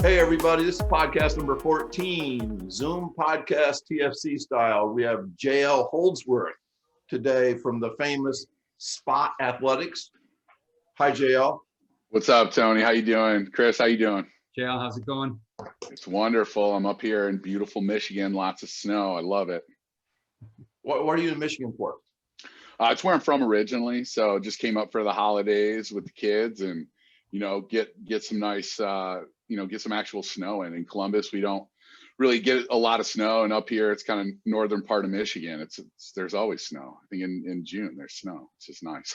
Hey everybody, this is podcast number 14, Zoom podcast TFC style. We have JL Holdsworth today from the famous Spot Athletics. Hi JL. What's up, Tony? How you doing? Chris, how you doing? JL, how's it going? It's wonderful. I'm up here in beautiful Michigan, lots of snow. I love it. What are you in Michigan for? It's where I'm from originally, so just came up for the holidays with the kids and, get some nice, get some actual snow in. In Columbus, we don't really get a lot of snow, and up here, it's kind of northern part of Michigan. There's always snow. I think in June there's snow. It's just nice.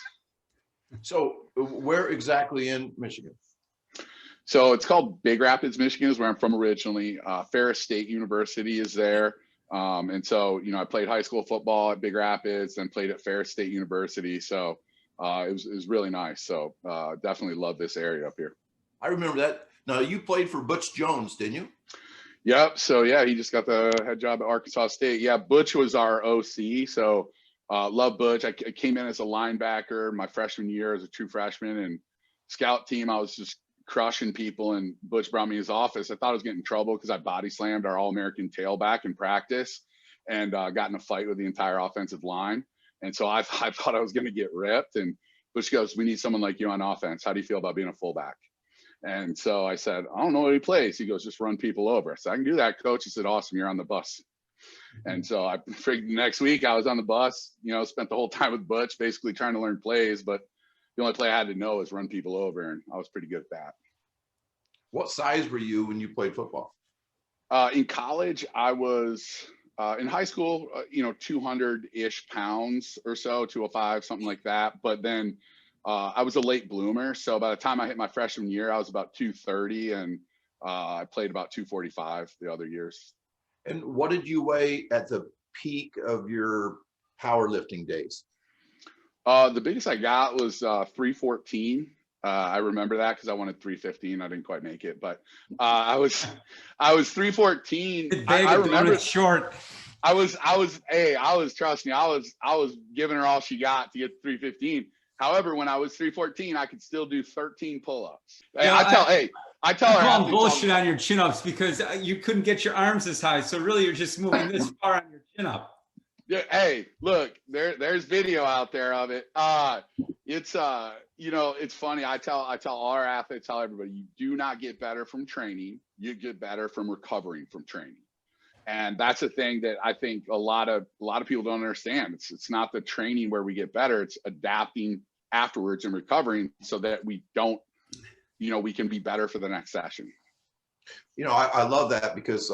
So where exactly in Michigan? So it's called Big Rapids, Michigan is where I'm from originally. Ferris State University is there. And so, I played high school football at Big Rapids, then played at Ferris State University. So it was really nice. So definitely love this area up here. I remember that. Now you played for Butch Jones, didn't you? Yep. So yeah, he just got the head job at Arkansas State. Yeah, Butch was our OC. So love Butch. I came in as a linebacker my freshman year as a true freshman, and scout team, I was just crushing people, and Butch brought me in his office. I thought I was getting in trouble because I body slammed our All-American tailback in practice and got in a fight with the entire offensive line. And so I thought I was going to get ripped. And Butch goes, "We need someone like you on offense. How do you feel about being a fullback?" And so I said, "I don't know what he plays." He goes, "Just run people over." I said, "I can do that, coach." He said, "Awesome, you're on the bus." And so I figured next week I was on the bus, spent the whole time with Butch basically trying to learn plays, but the only play I had to know is run people over, and I was pretty good at that. What size were you when you played football? In college, I was in high school, 200-ish pounds or so, 205, something like that. But then I was a late bloomer. So by the time I hit my freshman year, I was about 230, and I played about 245 the other years. And what did you weigh at the peak of your powerlifting days? The biggest I got was 314. I remember that because I wanted 315. I didn't quite make it, but I was 314. I remember it's short. I was trust me, I was giving her all she got to get 315. However, when I was 314, I could still do 13 pull-ups. Yeah, I tell her I'm bullshit on your chin-ups because you couldn't get your arms as high. So really, you're just moving this far on your chin-up. Yeah, hey, look, there's video out there of it. It's funny. I tell all our athletes, tell everybody, you do not get better from training. You get better from recovering from training. And that's a thing that I think a lot of people don't understand. It's not the training where we get better. It's adapting afterwards and recovering so that we don't, we can be better for the next session. I love that because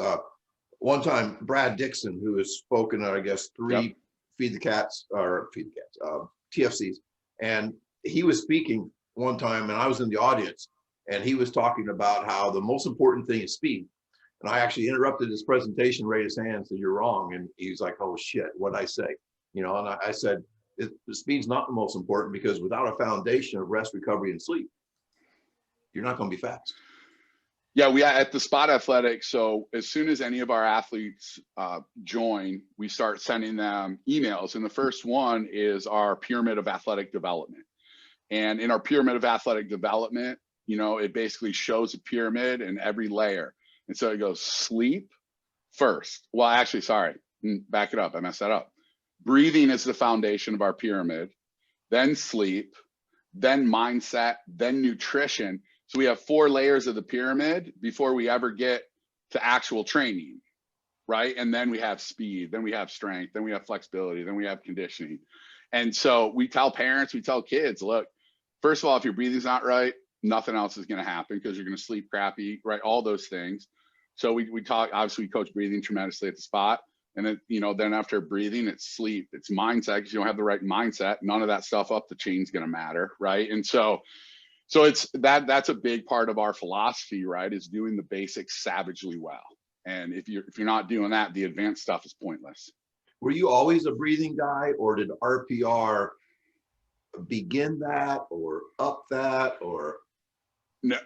one time, Brad Dixon, who has spoken at, I guess, three TFCs, and he was speaking one time, and I was in the audience, and he was talking about how the most important thing is speed. And I actually interrupted his presentation, raised his hand, and said, "You're wrong." And he's like, "Oh shit, what'd I say?" And I said, the speed's not the most important, because without a foundation of rest, recovery, and sleep, you're not going to be fast. Yeah, we at the Spot Athletics. So as soon as any of our athletes join, we start sending them emails. And the first one is our pyramid of athletic development. And in our pyramid of athletic development, it basically shows a pyramid in every layer. And so it goes sleep first. Well, actually, sorry, back it up. I messed that up. Breathing is the foundation of our pyramid, then sleep, then mindset, then nutrition. So we have 4 layers of the pyramid before we ever get to actual training, right? And then we have speed, then we have strength, then we have flexibility, then we have conditioning. And so we tell parents, we tell kids, look, first of all, if your breathing's not right, nothing else is going to happen because you're going to sleep crappy, right? All those things. So we talk, obviously we coach breathing tremendously at the Spot. And then, then after breathing, it's sleep, it's mindset, because you don't have the right mindset. None of that stuff up the chain's going to matter, right? And so it's that's a big part of our philosophy, right? Is doing the basics savagely well. And if you're not doing that, the advanced stuff is pointless. Were you always a breathing guy, or did RPR begin that or up that, or? No,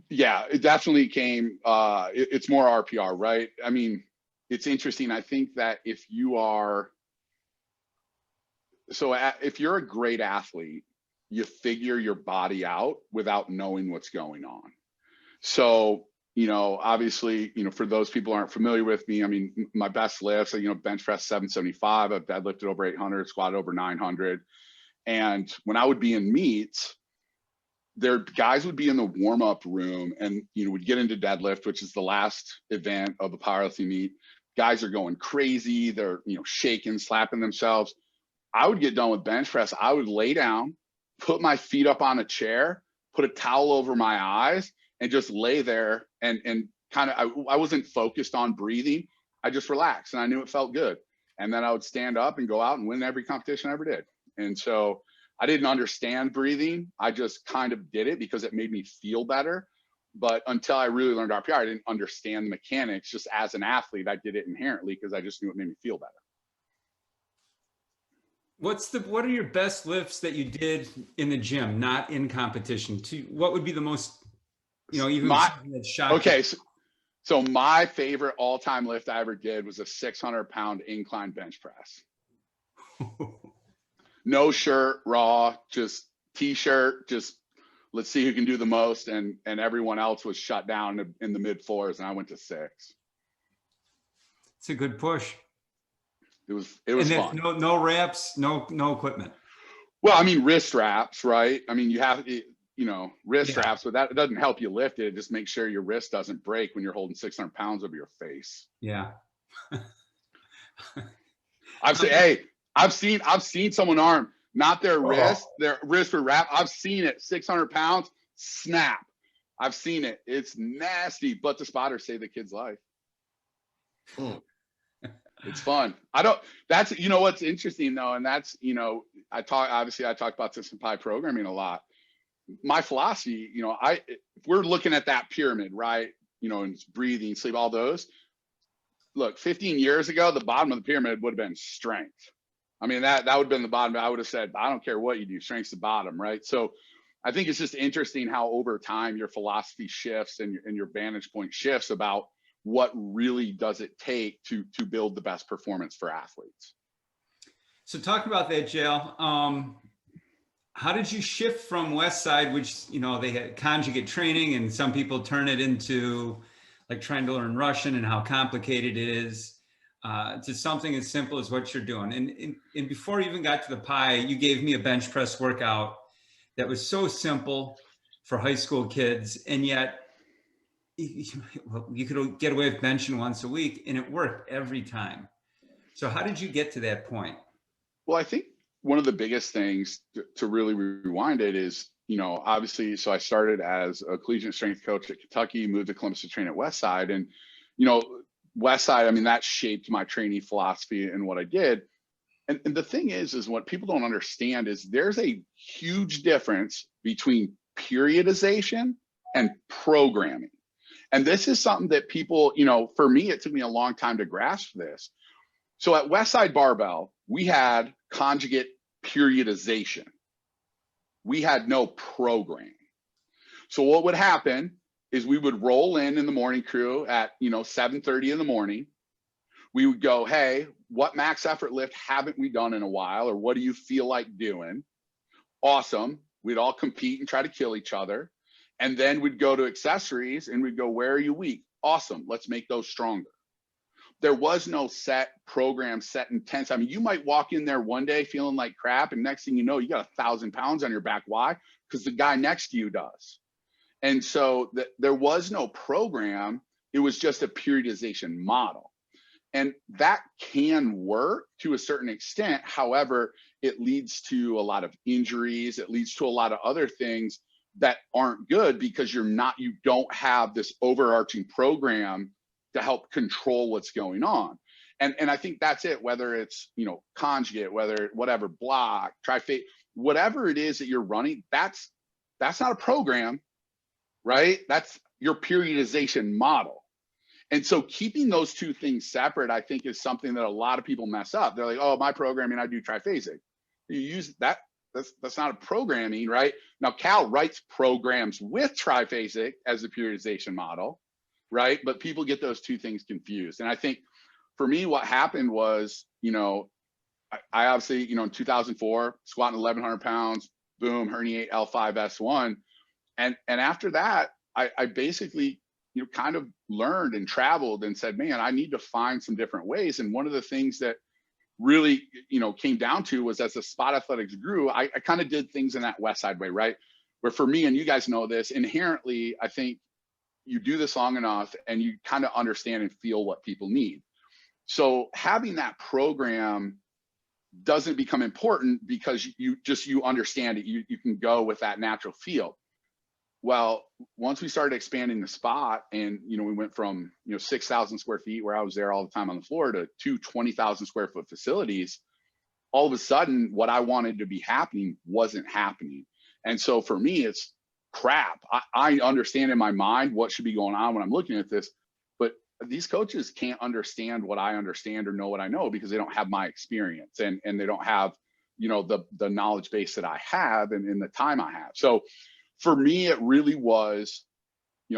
yeah, it definitely came. It's more RPR, right? I mean, it's interesting. I think that if you're a great athlete, you figure your body out without knowing what's going on. So you know, obviously, you know, for those people who aren't familiar with me, I mean, my best lifts, you know, bench press 775, I've deadlifted over 800, squatted over 900. And when I would be in meets, their guys would be in the warm-up room and, you know, would get into deadlift, which is the last event of a powerlifting meet. Guys are going crazy. They're, you know, shaking, slapping themselves. I would get done with bench press. I would lay down, put my feet up on a chair, put a towel over my eyes, and just lay there and kind of, I wasn't focused on breathing. I just relaxed and I knew it felt good. And then I would stand up and go out and win every competition I ever did. And so I didn't understand breathing. I just kind of did it because it made me feel better. But until I really learned RPR, I didn't understand the mechanics. Just as an athlete, I did it inherently because I just knew it made me feel better. What are your best lifts that you did in the gym, not in competition? What would be the most, you know, even something that shocked okay, you? so my favorite all-time lift I ever did was a 600-pound incline bench press. No shirt, raw, just t-shirt, just let's see who can do the most. And everyone else was shut down in the mid fours, and I went to 6. It's a good push. It was And fun. No wraps, no equipment. Well, I mean, wrist wraps, right? I mean, you have, you know, wrist wraps, but that doesn't help you lift it. It just makes sure your wrist doesn't break when you're holding 600 pounds over your face. Yeah. I've seen someone arm, not their wrist for wrap. I've seen it, 600 pounds, snap. I've seen it. It's nasty, but the spotters saved the kid's life. It's fun. That's, you know, what's interesting though. And that's, you know, I talked about system pi programming a lot. My philosophy, you know, if we're looking at that pyramid, right? You know, and it's breathing, sleep, all those. Look, 15 years ago, the bottom of the pyramid would have been strength. I mean, that would have been the bottom. I would have said, I don't care what you do, strength's the bottom, right? So I think it's just interesting how over time your philosophy shifts and your vantage point shifts about what really does it take to build the best performance for athletes. So talk about that, JL. How did you shift from West Side, which, you know, they had conjugate training and some people turn it into like trying to learn Russian and how complicated it is, to something as simple as what you're doing. And before you even got to the pi, you gave me a bench press workout that was so simple for high school kids. And yet you could get away with benching once a week and it worked every time. So how did you get to that point? Well, I think one of the biggest things to really rewind it is, you know, obviously, so I started as a collegiate strength coach at Kentucky, moved to Clemson to train at West Side. And, you know, West Side, I mean, that shaped my training philosophy and what I did. And the thing is what people don't understand is there's a huge difference between periodization and programming. And this is something that people, you know, for me, it took me a long time to grasp this. So at Westside Barbell, we had conjugate periodization. We had no programming. So what would happen is we would roll in the morning crew at, you know, 7:30 in the morning. We would go, hey, what max effort lift haven't we done in a while? Or what do you feel like doing? Awesome. We'd all compete and try to kill each other. And then we'd go to accessories and we'd go, where are you weak? Awesome. Let's make those stronger. There was no set program, set intense. I mean, you might walk in there one day feeling like crap, and next thing you know, you got 1,000 pounds on your back. Why? Because the guy next to you does. And so there was no program. It was just a periodization model. And that can work to a certain extent. However, it leads to a lot of injuries. It leads to a lot of other things that aren't good because you don't have this overarching program to help control what's going on. And I think that's it, whether it's, you know, conjugate, whatever, block, trifate, whatever it is that you're running, that's not a program, right? That's your periodization model. And so keeping those two things separate, I think, is something that a lot of people mess up. They're like, oh, my programming, I do triphasic. You use that, that's not a programming, right? Now, Cal writes programs with triphasic as the periodization model, right? But people get those two things confused. And I think for me, what happened was, you know, I obviously, you know, in 2004, squatting 1,100 pounds, boom, herniate L5 S1. And after that, I basically, kind of learned and traveled and said, man, I need to find some different ways. And one of the things that really, came down to was, as the spot athletics grew, I kind of did things in that West Side way, right? Where for me, and you guys know this, inherently, I think you do this long enough and you kind of understand and feel what people need. So having that program doesn't become important because you understand it. You can go with that natural feel. Well, once we started expanding the spot and, we went from, 6,000 square feet where I was there all the time on the floor to 20,000 square foot facilities, all of a sudden what I wanted to be happening wasn't happening. And so for me, it's crap. I understand in my mind what should be going on when I'm looking at this, but these coaches can't understand what I understand or know what I know because they don't have my experience and they don't have, the knowledge base that I have and in the time I have. So for me, it really was,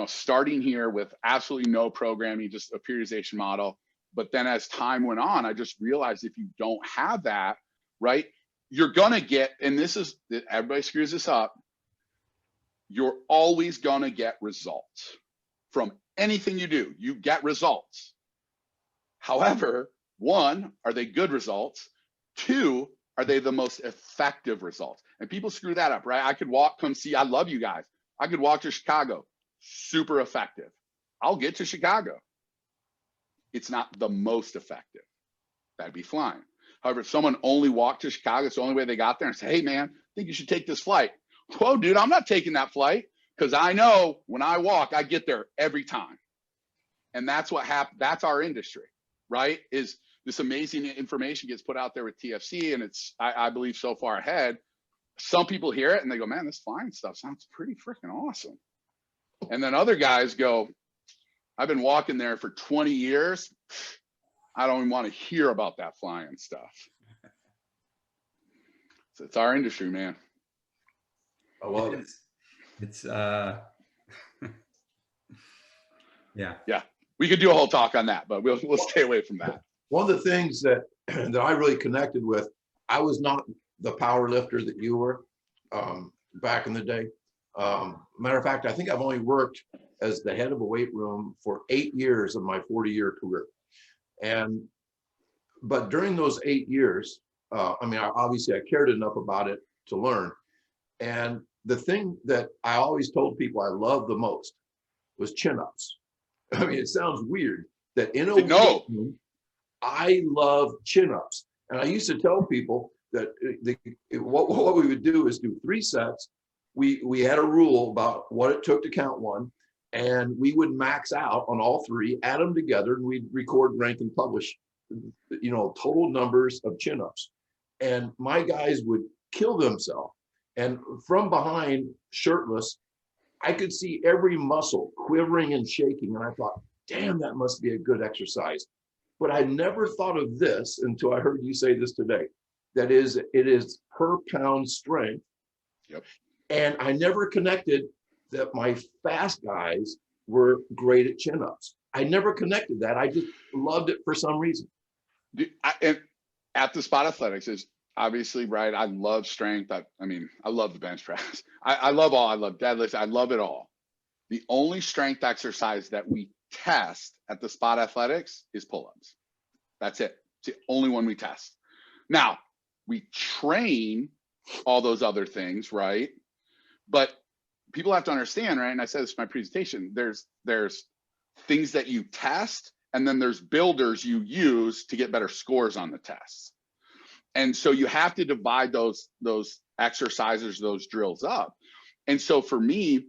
starting here with absolutely no programming, just a periodization model. But then as time went on, I just realized if you don't have that, right, you're going to get, and this is, everybody screws this up, you're always going to get results from anything you do. You get results. However, one, are they good results? Two, are they the most effective results? And people screw that up, right? I could come see, I love you guys. I could walk to Chicago, super effective. I'll get to Chicago. It's not the most effective. That'd be flying. However, if someone only walked to Chicago, it's the only way they got there, and say, hey man, I think you should take this flight. Whoa, dude, I'm not taking that flight because I know when I walk, I get there every time. And that's what happened. That's our industry, right? Is this amazing information gets put out there with TFC, and it's, I believe, so far ahead. Some people hear it and they go, man, this flying stuff sounds pretty freaking awesome. And then other guys go, I've been walking there for 20 years. I don't even want to hear about that flying stuff. So it's our industry, man. I love it. It's yeah. We could do a whole talk on that, but we'll stay away from that. One of the things that I really connected with, I was not the power lifter that you were back in the day. Matter of fact, I think I've only worked as the head of a weight room for 8 years of my 40-year career. But during those 8 years, obviously I cared enough about it to learn. And the thing that I always told people I loved the most was chin-ups. I mean, it sounds weird that in a weight room, I love chin-ups. And I used to tell people that what we would do is do 3 sets. We had a rule about what it took to count one, and we would max out on all 3, add them together, and we'd record, rank, and publish, total numbers of chin-ups. And my guys would kill themselves. And from behind, shirtless, I could see every muscle quivering and shaking. And I thought, damn, that must be a good exercise. But I never thought of this until I heard you say this today. That is, it is per pound strength. Yep. And I never connected that my fast guys were great at chin-ups. I never connected that. I just loved it for some reason. And at the Spot Athletics is obviously, right, I love strength. I love the bench press. I love deadlifts. I love it all. The only strength exercise that we test at the Spot Athletics is pull-ups. That's it. It's the only one we test. Now, we train all those other things, right? But people have to understand, right? And I said this in my presentation, there's things that you test, and then there's builders you use to get better scores on the tests. And so you have to divide those exercises, those drills up. And so for me,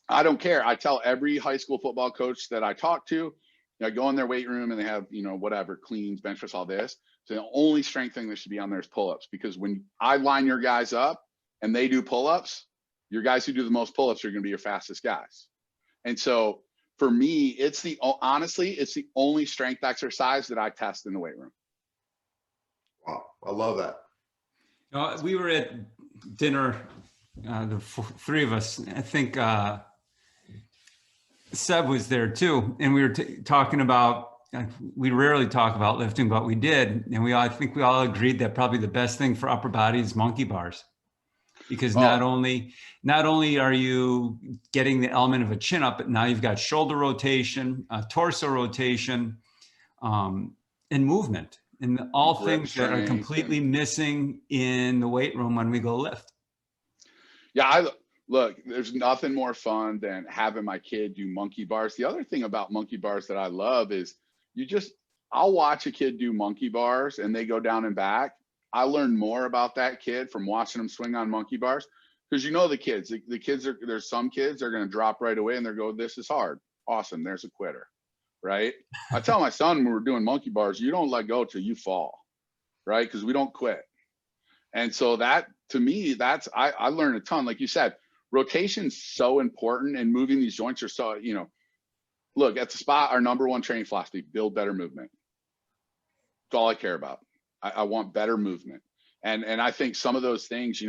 I don't care. I tell every high school football coach that I talk to, I go in their weight room and they have, whatever, cleans, bench press, all this. So the only strength thing that should be on there is pull-ups, because when I line your guys up and they do pull-ups, your guys who do the most pull-ups are going to be your fastest guys. And so for me, it's the only strength exercise that I test in the weight room. Wow, I love that. We were at dinner, the 3 of us. I think Seb was there too, and we were talking about. We rarely talk about lifting, but we did, and I think we all agreed that probably the best thing for upper body is monkey bars. because not only are you getting the element of a chin up, but now you've got shoulder rotation, torso rotation, and movement, and all things that are completely missing in the weight room when we go lift. Yeah, look, there's nothing more fun than having my kid do monkey bars. The other thing about monkey bars that I love is I'll watch a kid do monkey bars and they go down and back. I learn more about that kid from watching them swing on monkey bars, because the kids, there's some kids are going to drop right away and they're going, this is hard. Awesome. There's a quitter, right? I tell my son when we're doing monkey bars, you don't let go till you fall, right? Because we don't quit. And so that, to me, I learned a ton. Like you said, rotation's so important, and moving these joints are so, look, at the spot, our #1 training philosophy, build better movement. That's all I care about. I want better movement. And I think some of those things,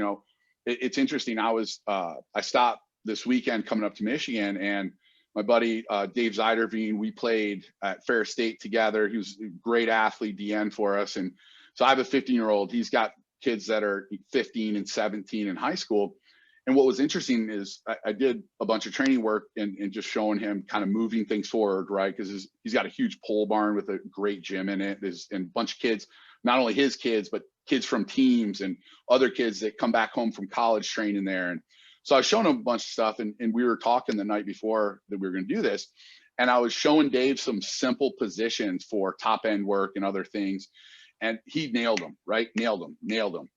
it's interesting. I stopped this weekend coming up to Michigan, and my buddy, Dave Zeiderveen, we played at Fair State together. He was a great athlete, DN for us. And so I have a 15-year-old, he's got kids that are 15 and 17 in high school. And what was interesting is I did a bunch of training work and just showing him kind of moving things forward, right? Because he's got a huge pole barn with a great gym in it. And a bunch of kids, not only his kids, but kids from teams and other kids that come back home from college training there. And so I was showing him a bunch of stuff, and we were talking the night before that we were going to do this. And I was showing Dave some simple positions for top end work and other things. And he nailed them, right? Nailed them.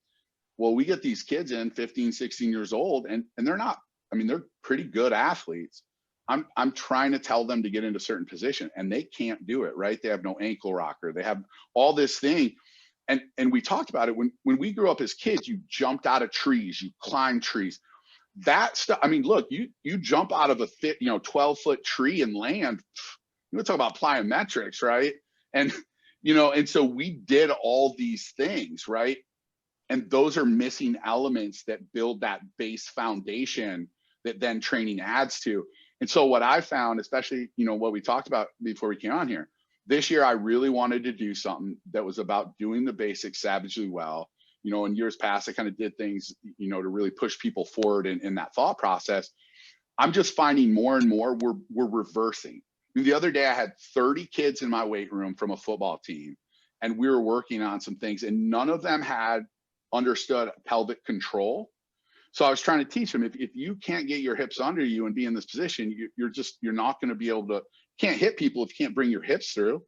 Well, we get these kids in 15, 16 years old, and they're not, they're pretty good athletes. I'm trying to tell them to get into a certain position, and they can't do it, right? They have no ankle rocker. They have all this thing. And we talked about it when we grew up as kids, you jumped out of trees, you climbed trees. That stuff, look, you jump out of a 12-foot tree and land, you want to talk about plyometrics, right? And, and so we did all these things, right? And those are missing elements that build that base foundation that then training adds to. And so what I found, especially, what we talked about before we came on here, this year, I really wanted to do something that was about doing the basics savagely well. In years past, I kind of did things, to really push people forward in that thought process. I'm just finding more and more we're reversing. The other day, I had 30 kids in my weight room from a football team, and we were working on some things, and none of them had understood pelvic control. So I was trying to teach them, if you can't get your hips under you and be in this position, you're not going to be able to, can't hit people if you can't bring your hips through.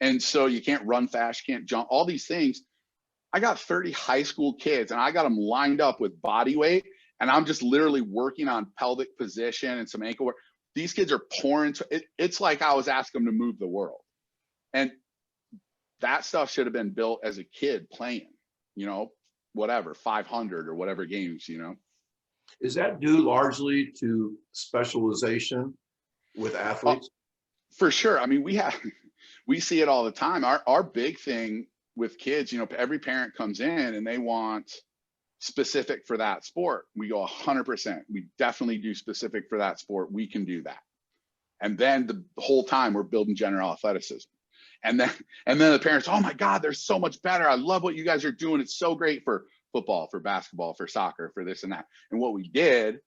And so you can't run fast, you can't jump, all these things. I got 30 high school kids, and I got them lined up with body weight, and I'm just literally working on pelvic position and some ankle work. These kids are pouring. It's like I was asking them to move the world. And that stuff should have been built as a kid playing, whatever, 500 or whatever games, Is that due largely to specialization with athletes? For sure. We see it all the time. Our big thing with kids, every parent comes in and they want specific for that sport. We go 100%. We definitely do specific for that sport. We can do that. And then the whole time we're building general athleticism. And then the parents, oh my God, they're so much better. I love what you guys are doing. It's so great for football, for basketball, for soccer, for this and that. And what we did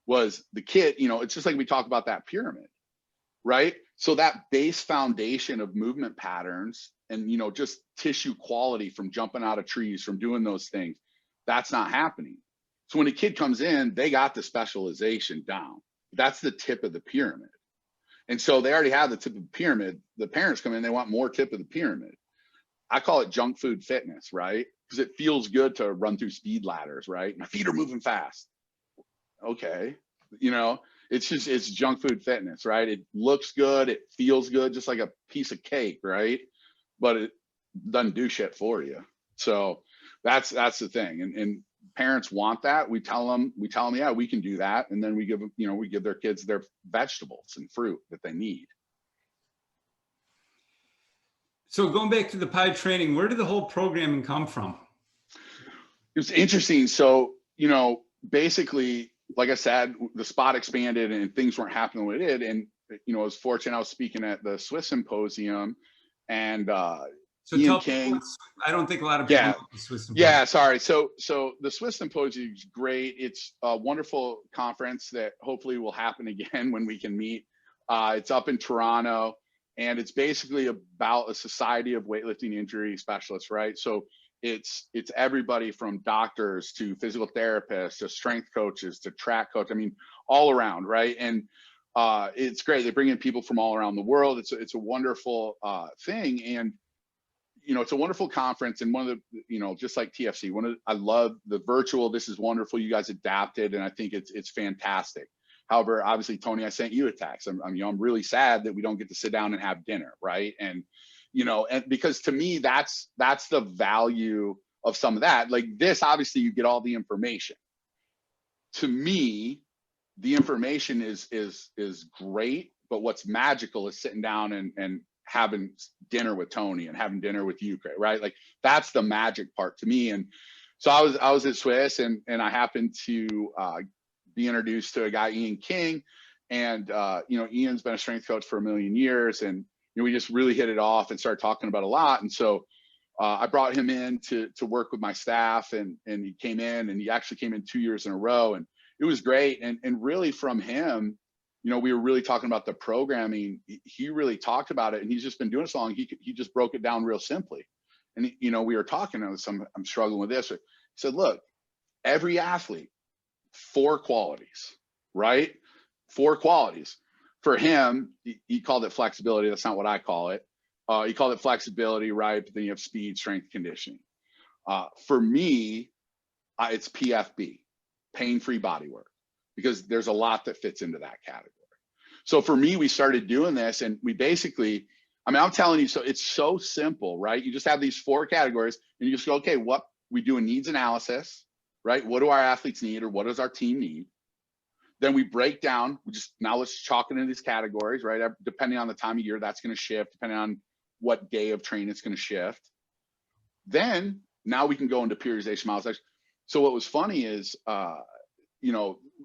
was the kid, it's just like we talk about that pyramid, right? So that base foundation of movement patterns and, just tissue quality from jumping out of trees, from doing those things, that's not happening. So when a kid comes in, they got the specialization down. That's the tip of the pyramid. And so they already have the tip of the pyramid. The parents come in, they want more tip of the pyramid. I call it junk food fitness, right? Because it feels good to run through speed ladders, right? My feet are moving fast. Okay. It's junk food fitness, right? It looks good. It feels good, just like a piece of cake, right? But it doesn't do shit for you. So that's the thing. And parents want that. We tell them, yeah, we can do that. And then we give their kids their vegetables and fruit that they need. So going back to the PI training, where did the whole programming come from? It was interesting. So, basically, like I said, the spot expanded and things weren't happening the way it did. And, I was fortunate. I was speaking at the Swiss Symposium, and So Ian tell King. people, I don't think a lot of people Yeah. know the Swiss Symposium. Yeah, sorry. So the Swiss Symposium is great. It's a wonderful conference that hopefully will happen again when we can meet. It's up in Toronto, and it's basically about a society of weightlifting injury specialists, right? So it's everybody from doctors to physical therapists to strength coaches to track coach. I mean, all around, right? And it's great. They bring in people from all around the world. It's a wonderful thing, and it's a wonderful conference. And one of the, just like TFC, I love the virtual. This is wonderful. You guys adapted, and I think it's fantastic. However, obviously, Tony, I sent you a text. I'm really sad that we don't get to sit down and have dinner, right? And and because to me, that's the value of some of that. Like this, obviously, you get all the information. To me, the information is great, but what's magical is sitting down and having dinner with Tony and having dinner with you, right? Like that's the magic part to me. And so I was at Swiss, and I happened to be introduced to a guy, Ian King, and Ian's been a strength coach for a million years, and we just really hit it off and started talking about a lot. And so I brought him in to work with my staff, and he came in, and he actually came in 2 years in a row, and it was great. And really from him, we were really talking about the programming. He really talked about it, and he's just been doing it so long. He just broke it down real simply. And we were talking, I'm struggling with this. He said, look, every athlete, 4 qualities, right? 4 qualities. For him, he called it flexibility. That's not what I call it. He called it flexibility, right? But then you have speed, strength, conditioning. For me, it's PFB, pain-free body work, because there's a lot that fits into that category. So for me, we started doing this, and we basically, I'm telling you, so it's so simple, right? You just have these 4 categories, and you just go, okay, what we do a needs analysis, right? What do our athletes need, or what does our team need? Then we break down, now let's chalk it into these categories, right? Depending on the time of year, that's going to shift. Depending on what day of training, it's going to shift. Then now we can go into periodization mileage. So what was funny is, I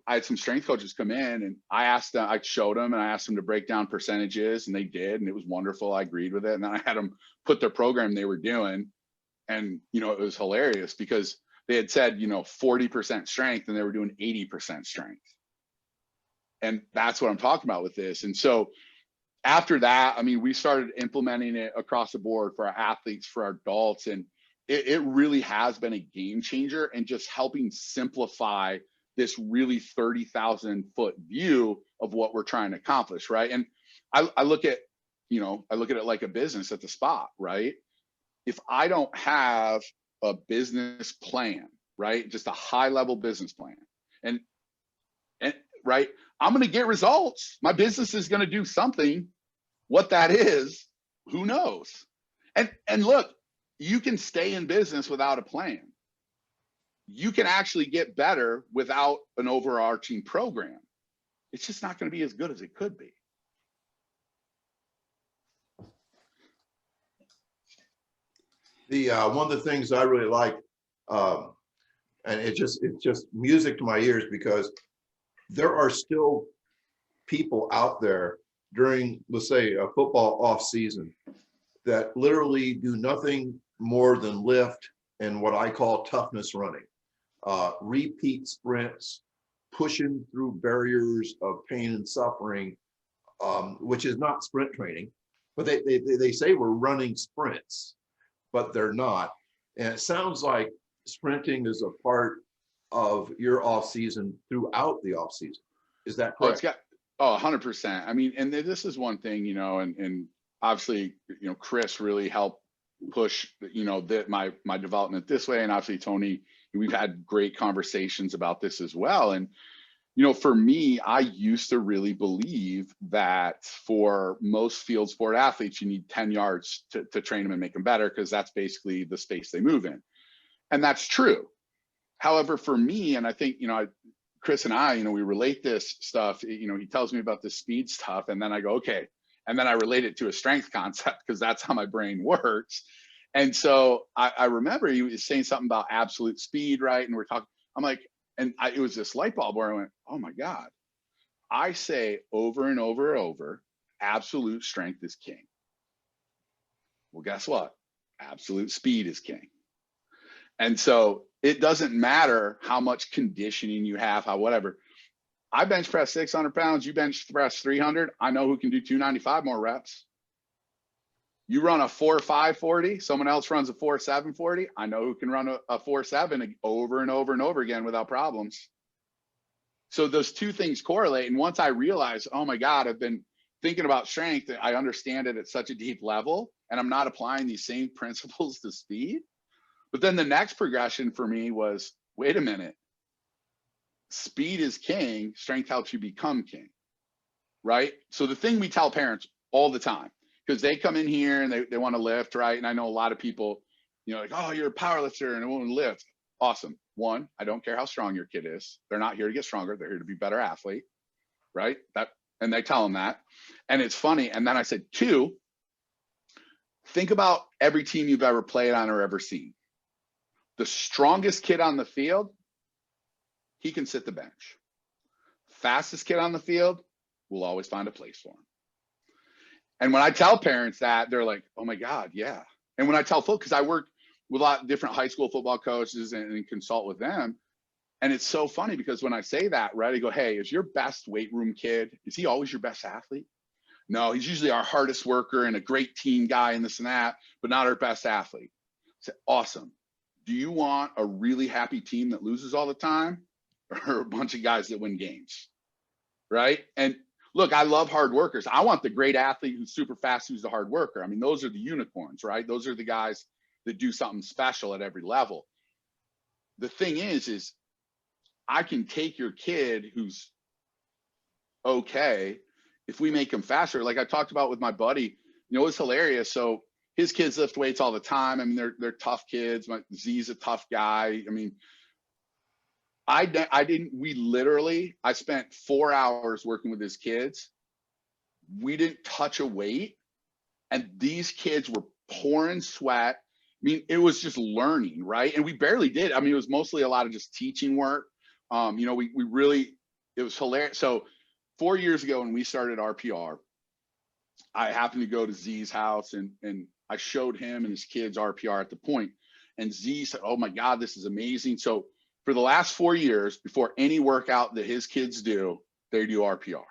had some strength coaches come in, and I showed them, and I asked them to break down percentages, and they did, and it was wonderful. I agreed with it. And then I had them put their program they were doing, and, it was hilarious because they had said, 40% strength, and they were doing 80% strength. And that's what I'm talking about with this. And so after that, we started implementing it across the board for our athletes, for our adults, and it really has been a game changer, and just helping simplify this really 30,000 foot view of what we're trying to accomplish, right? And I look at it like a business at the spot, right? If I don't have a business plan, right, just a high level business plan, and right, I'm going to get results. My business is going to do something. What that is, who knows? And look, you can stay in business without a plan. You can actually get better without an overarching program. It's just not going to be as good as it could be. The one of the things I really like, and it's just music to my ears, because there are still people out there during, let's say, a football off season that literally do nothing more than lift and what I call toughness running, repeat sprints, pushing through barriers of pain and suffering, which is not sprint training, but they say we're running sprints, but they're not. And it sounds like sprinting is a part of your off season throughout the off season. Is that correct? 100%. And this is one thing, and obviously, Chris really helped push, my development this way. And obviously, Tony, we've had great conversations about this as well. And, for me, I used to really believe that for most field sport athletes, you need 10 yards to train them and make them better, because that's basically the space they move in. And that's true. However, for me, and I think, Chris and I, we relate this stuff, he tells me about the speed stuff, and then I go, okay. And then I relate it to a strength concept, because that's how my brain works. And so I remember he was saying something about absolute speed, right? And we're talking, I'm like, it was this light bulb where I went, oh my God, I say over and over and over, absolute strength is king. Well, guess what? Absolute speed is king. And so it doesn't matter how much conditioning you have, how whatever. I bench press 600 pounds, you bench press 300. I know who can do 295 more reps. You run a 4.5 40, someone else runs a 4.7 40. I know who can run a 4.7 over and over and over again without problems. So those two things correlate. And once I realized, oh my God, I've been thinking about strength, I understand it at such a deep level, and I'm not applying these same principles to speed. But then the next progression for me was, wait a minute, speed is king, strength helps you become king, right? So the thing we tell parents all the time, because they come in here and they want to lift, right? And I know a lot of people, like, oh, you're a power lifter and it won't lift. Awesome. One, I don't care how strong your kid is. They're not here to get stronger. They're here to be a better athlete, right? And they tell them that. And it's funny. And then I said, two, think about every team you've ever played on or ever seen. The strongest kid on the field, he can sit the bench. Fastest kid on the field, we'll always find a place for him. And when I tell parents that, they're like, oh my God, yeah. And when I tell folks, because I work with a lot of different high school football coaches and consult with them, and it's so funny because when I say that, right, I go, hey, is your best weight room kid, is he always your best athlete? No, he's usually our hardest worker and a great team guy and this and that, but not our best athlete. I said, awesome. Do you want a really happy team that loses all the time, or a bunch of guys that win games, right? And look, I love hard workers. I want the great athlete who's super fast, who's the hard worker. I mean, those are the unicorns, right? Those are the guys that do something special at every level. The thing is I can take your kid who's okay if we make him faster. Like I talked about with my buddy, it's hilarious. So his kids lift weights all the time. I mean, they're tough kids. Z's a tough guy. I mean, I spent 4 hours working with his kids. We didn't touch a weight, and these kids were pouring sweat. I mean, it was just learning, right? And we barely did. I mean, it was mostly a lot of just teaching work. It was hilarious. So 4 years ago when we started RPR, I happened to go to Z's house and I showed him and his kids RPR at the point. And Z said, oh my God, this is amazing. So for the last 4 years, before any workout that his kids do, they do RPR.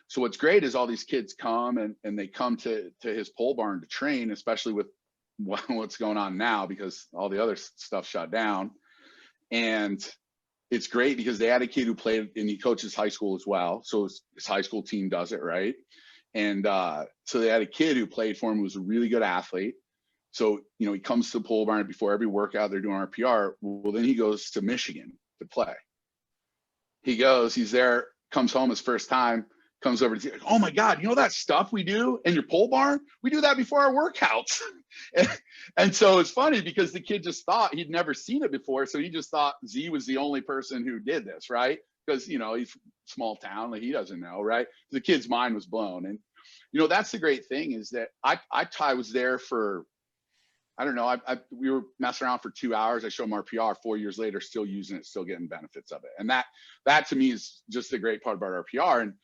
So what's great is all these kids come and they come to his pole barn to train, especially with what's going on now because all the other stuff shut down. And it's great because they had a kid who played and he coaches high school as well. So his high school team does it, right? And so they had a kid who played for him who was a really good athlete. So, he comes to the pole barn before every workout, they're doing RPR. Well, then he goes to Michigan to play. He's there, comes home his first time, comes over to, oh my God, that stuff we do in your pole barn? We do that before our workouts. and so it's funny because the kid just thought he'd never seen it before. So he just thought Z was the only person who did this, right? Because, he's small town, like he doesn't know, right? The kid's mind was blown. And, that's the great thing is that I was there for, I don't know, we were messing around for 2 hours. I showed him RPR 4 years later, still using it, still getting benefits of it. And that to me is just the great part about RPR. And,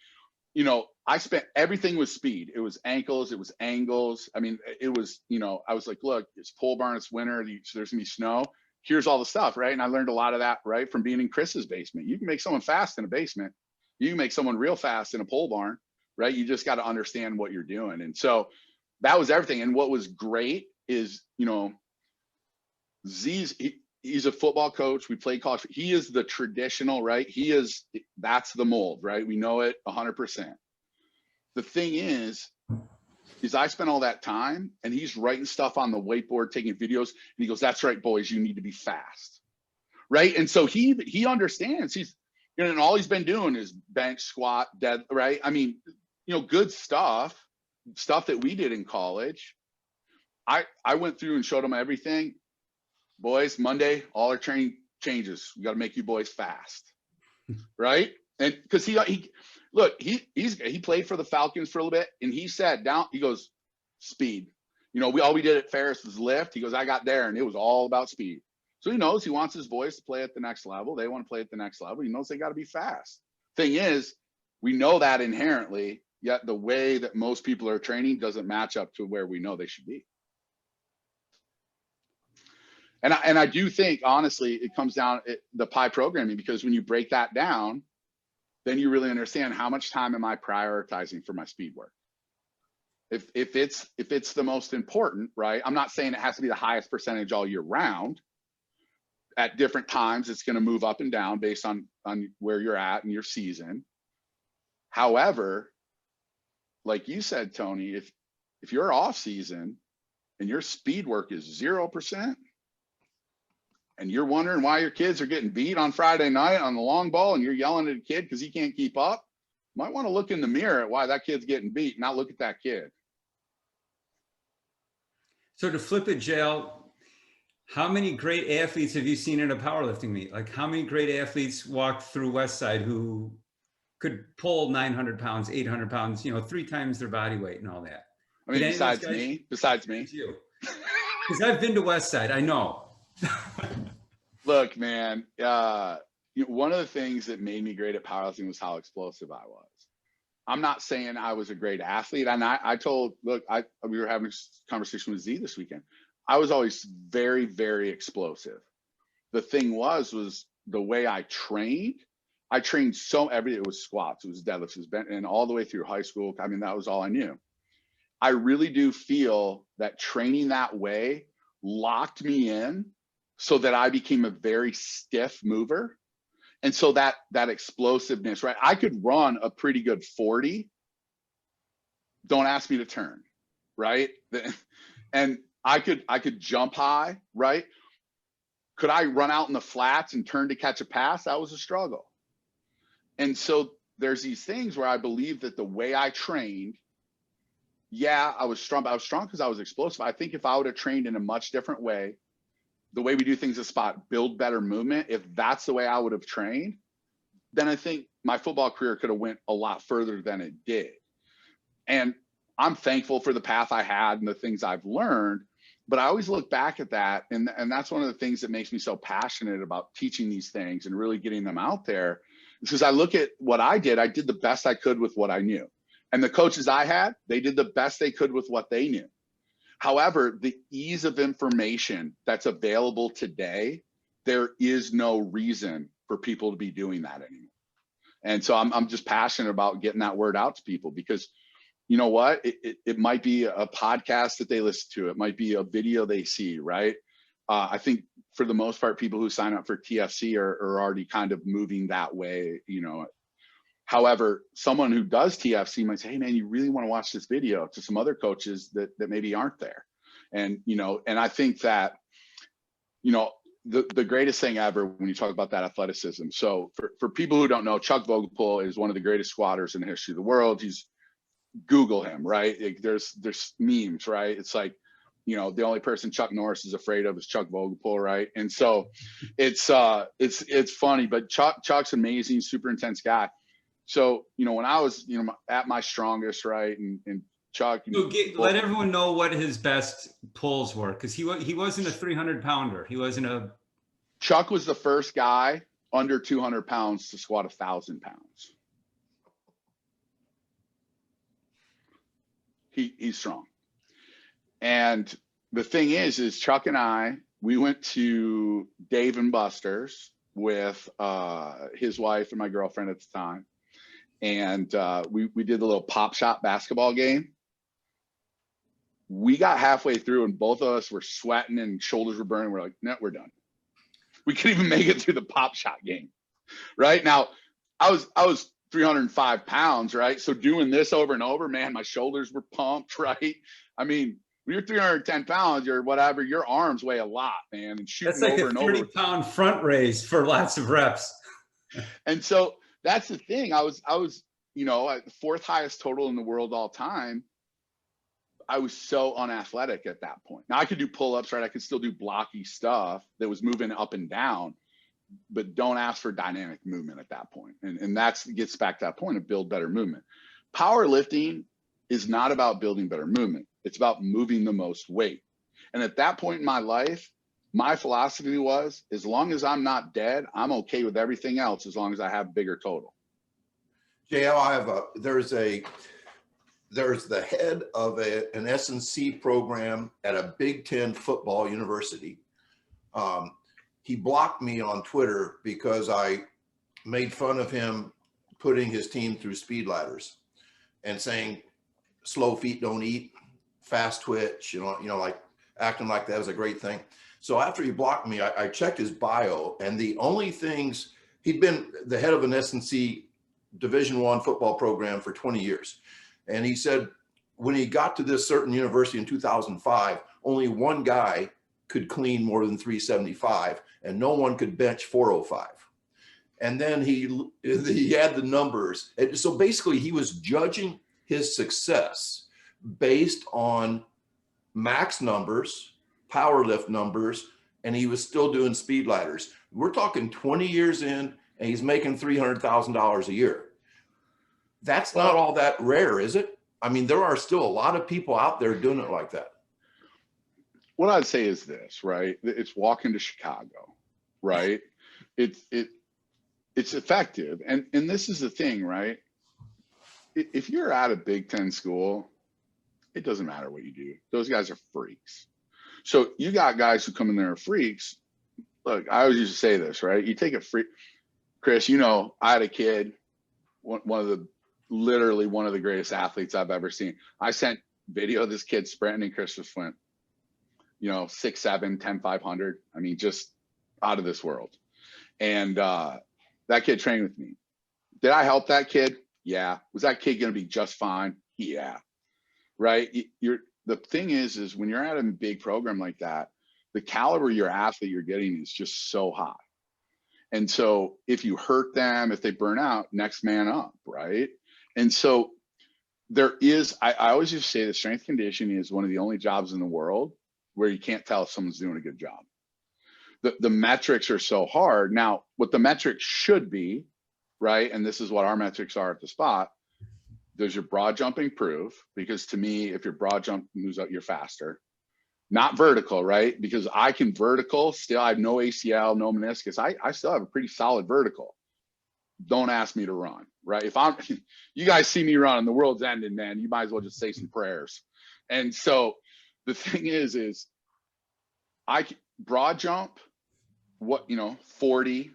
I spent everything with speed. It was ankles, it was angles. I mean, it was, I was like, look, it's pole barn, it's winter, there's gonna be snow. Here's all the stuff, right? And I learned a lot of that, right, from being in Chris's basement. You can make someone fast in a basement. You can make someone real fast in a pole barn, right? You just got to understand what you're doing. And so that was everything. And what was great is, he's a football coach. We played college. He is the traditional, right? That's the mold, right? We know it 100%. The thing is I spent all that time and he's writing stuff on the whiteboard, taking videos. And he goes, that's right, boys, you need to be fast. Right. And so he understands and all he's been doing is bench, squat, dead, right? I mean, good stuff that we did in college. I went through and showed him everything. Boys, Monday, all our training changes. We got to make you boys fast. Right. And because he played for the Falcons for a little bit and he sat down, he goes, speed. All we did at Ferris was lift. He goes, I got there and it was all about speed. So he knows he wants his boys to play at the next level. They want to play at the next level. He knows they got to be fast. Thing is, we know that inherently, yet the way that most people are training doesn't match up to where we know they should be. And I do think, honestly, it comes down the pie programming, because when you break that down, then you really understand how much time am I prioritizing for my speed work. If it's the most important, right? I'm not saying it has to be the highest percentage all year round. At different times, it's going to move up and down based on where you're at in your season. However, like you said, Tony, if you're off season and your speed work is 0%, and you're wondering why your kids are getting beat on Friday night on the long ball, and you're yelling at a kid because he can't keep up, you might want to look in the mirror at why that kid's getting beat, not look at that kid. So to flip it, JL, how many great athletes have you seen in a powerlifting meet? Like, how many great athletes walked through Westside who could pull 900 pounds, 800 pounds, 3 times their body weight and all that? I mean, besides me. It's you. Because I've been to Westside, I know. Look, man, one of the things that made me great at powerlifting was how explosive I was. I'm not saying I was a great athlete. And we were having a conversation with Z this weekend. I was always very, very explosive. The thing was the way I trained. I trained it was squats, it was deadlifts, it was bent, and all the way through high school. I mean, that was all I knew. I really do feel that training that way locked me in so that I became a very stiff mover. And so that explosiveness, right? I could run a pretty good 40. Don't ask me to turn, right? And I could jump high, right? Could I run out in the flats and turn to catch a pass? That was a struggle. And so there's these things where I believe that the way I trained, yeah, I was strong, but I was strong because I was explosive. I think if I would have trained in a much different way, the way we do things at Spot, build better movement, if that's the way I would have trained, then I think my football career could have went a lot further than it did. And I'm thankful for the path I had and the things I've learned, but I always look back at that. And that's one of the things that makes me so passionate about teaching these things and really getting them out there. Because I look at what I did the best I could with what I knew. And the coaches I had, they did the best they could with what they knew. However, the ease of information that's available today, there is no reason for people to be doing that anymore. And so I'm just passionate about getting that word out to people, because you know what? It might be a podcast that they listen to. It might be a video they see, right? I think for the most part, people who sign up for TFC are already kind of moving that way, However, someone who does TFC might say, hey man, you really want to watch this video, to some other coaches that maybe aren't there. And, and I think that, the greatest thing ever when you talk about that athleticism. So for people who don't know, Chuck Vogelpohl is one of the greatest squatters in the history of the world. Google him, right? There's memes, right? It's like, the only person Chuck Norris is afraid of is Chuck Vogelpohl, right? And so it's funny, but Chuck's amazing, super intense guy. So, when I was, at my strongest, right, and Chuck. Let everyone know what his best pulls were, because he wasn't a 300-pounder. He wasn't a. Chuck was the first guy under 200 pounds to squat 1,000 pounds. He's strong. And the thing is Chuck and I, we went to Dave and Buster's with his wife and my girlfriend at the time. And we did the little pop shot basketball game. We got halfway through and both of us were sweating and shoulders were burning. We're like, no, we're done. We couldn't even make it through the pop shot game. Right now, I was 305 pounds, right? So doing this over and over, man, my shoulders were pumped, right? I mean, when you're 310 pounds or whatever, your arms weigh a lot, man. And shooting that's like over a and over. 30-pound front raise for lots of reps. And so that's the thing. I was, at the 4th highest total in the world all time. I was so unathletic at that point. Now I could do pull-ups, right? I could still do blocky stuff that was moving up and down, but don't ask for dynamic movement at that point. And that gets back to that point of build better movement. Powerlifting is not about building better movement. It's about moving the most weight. And at that point in my life, my philosophy was, as long as I'm not dead, I'm okay with everything else as long as I have bigger total. JL, there's the head of an S&C program at a Big Ten football university He blocked me on Twitter because I made fun of him putting his team through speed ladders and saying slow feet don't eat, fast twitch, like acting like that was a great thing. So after he blocked me, I checked his bio, and the only things, he'd been the head of an S&C Division I football program for 20 years. And he said when he got to this certain university in 2005, only one guy could clean more than 375 and no one could bench 405. And then he had the numbers. And so basically he was judging his success based on max numbers, power lift numbers, and he was still doing speed ladders. We're talking 20 years in, and he's making $300,000 a year. That's not all that rare, is it? I mean, there are still a lot of people out there doing it like that. What I'd say is this, right? It's walking to Chicago, right? It's effective. And this is the thing, right? If you're at a Big Ten school, it doesn't matter what you do. Those guys are freaks. So you got guys who come in there are freaks. Look, I always used to say this, right? You take a freak, Chris, I had a kid, literally one of the greatest athletes I've ever seen. I sent video of this kid sprinting, and Chris just went, 6'7", 10, 500. I mean, just out of this world. And that kid trained with me. Did I help that kid? Yeah. Was that kid going to be just fine? Yeah. Right. The thing is when you're at a big program like that, the caliber of your athlete you're getting is just so high. And so if you hurt them, if they burn out, next man up, right? And so there is, I always used to say that strength conditioning is one of the only jobs in the world where you can't tell if someone's doing a good job. The metrics are so hard. Now, what the metrics should be, right? And this is what our metrics are at the spot. Does your broad jump improve? Because to me, if your broad jump moves up, you're faster. Not vertical, right? Because I can vertical, still I have no ACL, no meniscus. I still have a pretty solid vertical. Don't ask me to run, right? If you guys see me run and the world's ending, man, you might as well just say some prayers. And so the thing is I broad jump, 40,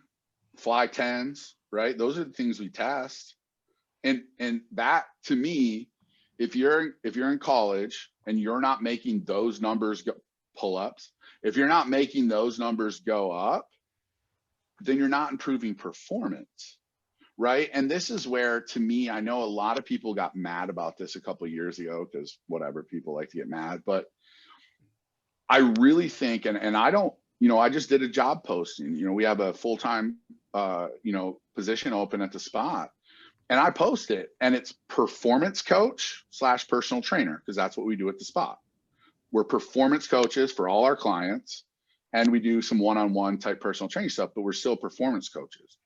fly 10s, right? Those are the things we test. And that to me, if you're in college and you're not making those numbers go pull-ups, if you're not making those numbers go up, then you're not improving performance, right? And this is where, to me, I know a lot of people got mad about this a couple of years ago because whatever, people like to get mad, but I really think, and I don't, I just did a job posting, we have a full-time, position open at the spot. And I post it, and it's performance coach / personal trainer, because that's what we do at the spot. We're performance coaches for all our clients, and we do some one-on-one type personal training stuff, but we're still performance coaches.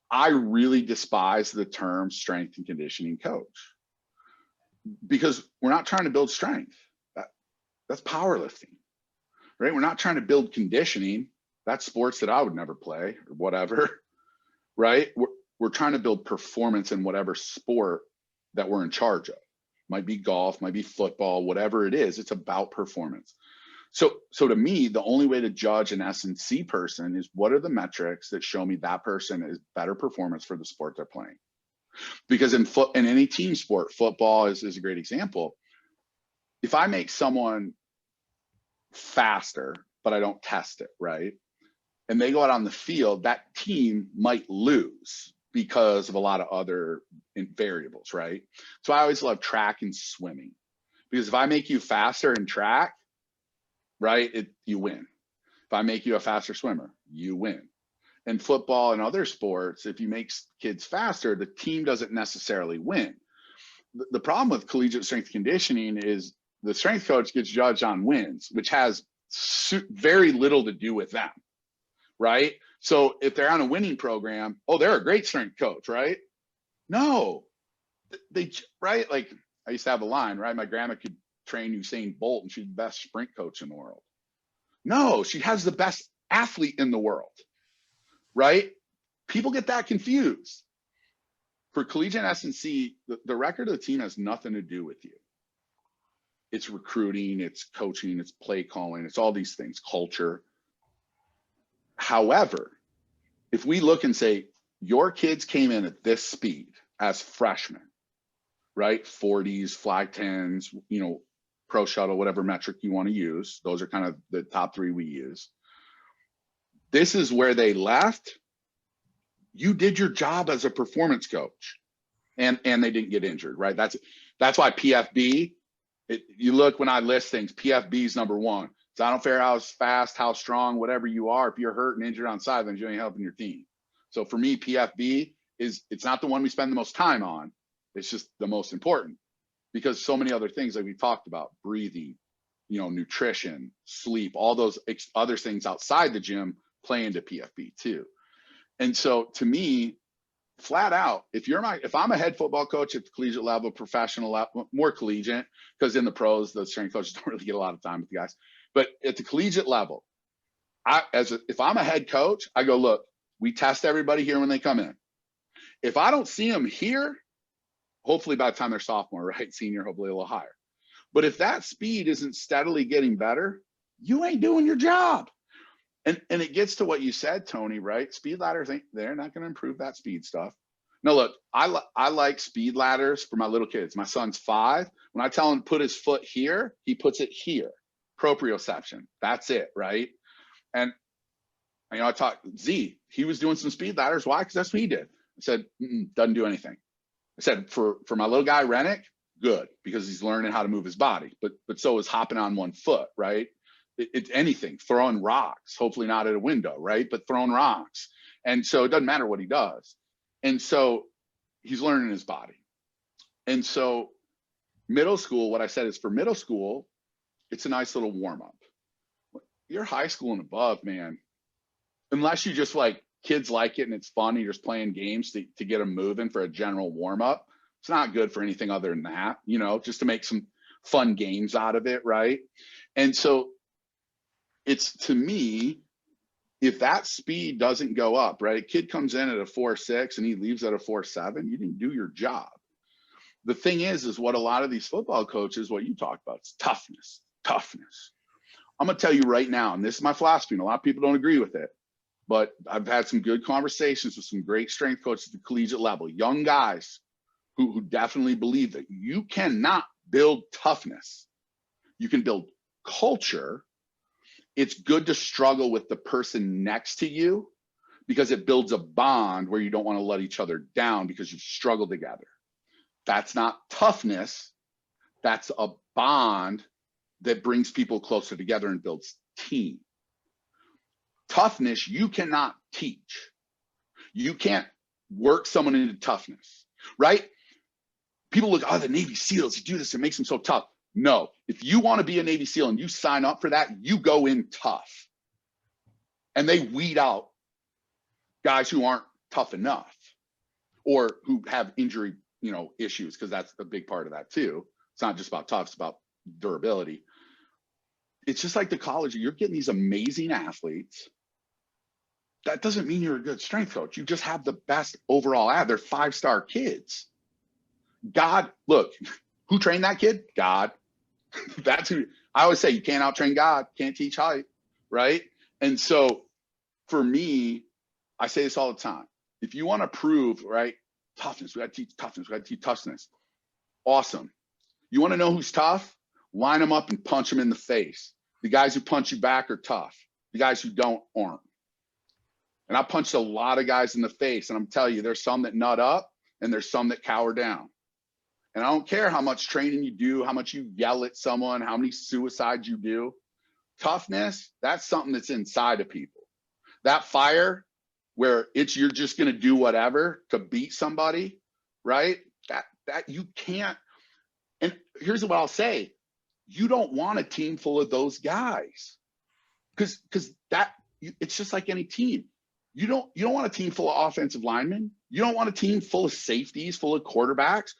I really despise the term strength and conditioning coach because we're not trying to build strength. That's powerlifting, right? We're not trying to build conditioning. That's sports that I would never play or whatever, right? We're trying to build performance in whatever sport that we're in charge of. Might be golf, might be football, whatever it is, it's about performance. So to me, the only way to judge an S&C person is what are the metrics that show me that person is better performance for the sport they're playing. Because in any team sport, football is a great example. If I make someone faster, but I don't test it, right? And they go out on the field, that team might lose because of a lot of other variables, right? So I always love track and swimming because if I make you faster in track, right, you win. If I make you a faster swimmer, you win. In football and other sports, if you make kids faster, the team doesn't necessarily win. The problem with collegiate strength conditioning is the strength coach gets judged on wins, which has very little to do with them, right? So if they're on a winning program, they're a great strength coach, right? No, right? Like I used to have a line, right? My grandma could train Usain Bolt and she's the best sprint coach in the world. No, she has the best athlete in the world, right? People get that confused. For collegiate S&C, the record of the team has nothing to do with you. It's recruiting, it's coaching, it's play calling, it's all these things, culture. However, if we look and say, your kids came in at this speed as freshmen, right? 40s, flag 10s, you know, pro shuttle, whatever metric you want to use. Those are kind of the top 3 we use. This is where they left. You did your job as a performance coach, and they didn't get injured, right? That's why PFB, you look when I list things, PFB is number 1. So I don't care how fast, how strong, whatever you are, if you're hurt and injured on sidelines, you ain't helping your team. So for me, PFB it's not the one we spend the most time on. It's just the most important, because so many other things like we talked about, breathing, you know, nutrition, sleep, all those other things outside the gym play into PFB too. And so to me, flat out, if I'm a head football coach at the collegiate level, professional level, more collegiate, because in the pros, the strength coaches don't really get a lot of time with the guys. But at the collegiate level, if I'm a head coach, I go, look, we test everybody here when they come in. If I don't see them here, hopefully by the time they're sophomore, right? Senior, hopefully a little higher. But if that speed isn't steadily getting better, you ain't doing your job. And it gets to what you said, Tony, right? Speed ladders, they're not going to improve that speed stuff. No, look, I like speed ladders for my little kids. My son's 5. When I tell him to put his foot here, he puts it here. Proprioception. That's it, right? And you know, I talked Z. He was doing some speed ladders. Why? Because that's what he did. I said, doesn't do anything. I said for my little guy Rennick, good, because he's learning how to move his body. But so is hopping on one foot, right? It's anything, throwing rocks, hopefully not at a window, right? But throwing rocks. And so it doesn't matter what he does. And so he's learning his body. And so middle school, what I said is for middle school, it's a nice little warm up. You're high school and above, man, unless you just like kids like it and it's fun, you're just playing games to get them moving for a general warm up. It's not good for anything other than that, you know, just to make some fun games out of it, right? And so it's, to me, if that speed doesn't go up, right? A kid comes in at a 4.6 and he leaves at a 4.7, you didn't do your job. The thing is what a lot of these football coaches, what you talk about, is toughness. I'm going to tell you right now, and this is my philosophy, and a lot of people don't agree with it, but I've had some good conversations with some great strength coaches at the collegiate level, young guys who definitely believe that you cannot build toughness. You can build culture. It's good to struggle with the person next to you because it builds a bond where you don't want to let each other down because you've struggled together. That's not toughness. That's a bond that brings people closer together and builds team. Toughness, you cannot teach. You can't work someone into toughness, right? People look, oh, the Navy SEALs, you do this, it makes them so tough. No, if you want to be a Navy SEAL and you sign up for that, you go in tough. And they weed out guys who aren't tough enough or who have injury, you know, issues, because that's a big part of that too. It's not just about tough, it's about durability. It's just like the college, you're getting these amazing athletes. That doesn't mean you're a good strength coach. You just have the best overall ad. They're 5-star kids. God, look, who trained that kid? God. That's who. I always say you can't out-train God, can't teach height, right? And so for me, I say this all the time. If you want to prove, right, toughness, we got to teach toughness, we got to teach toughness. Awesome. You want to know who's tough? Line them up and punch them in the face. The guys who punch you back are tough. The guys who don't aren't. And I punched a lot of guys in the face, and I'm telling you, there's some that nut up and there's some that cower down. And I don't care how much training you do, how much you yell at someone, how many suicides you do. Toughness, that's something that's inside of people. That fire where you're just going to do whatever to beat somebody, right? That you can't. And here's what I'll say. You don't want a team full of those guys because it's just like any team. You don't want a team full of offensive linemen. You don't want a team full of safeties, full of quarterbacks.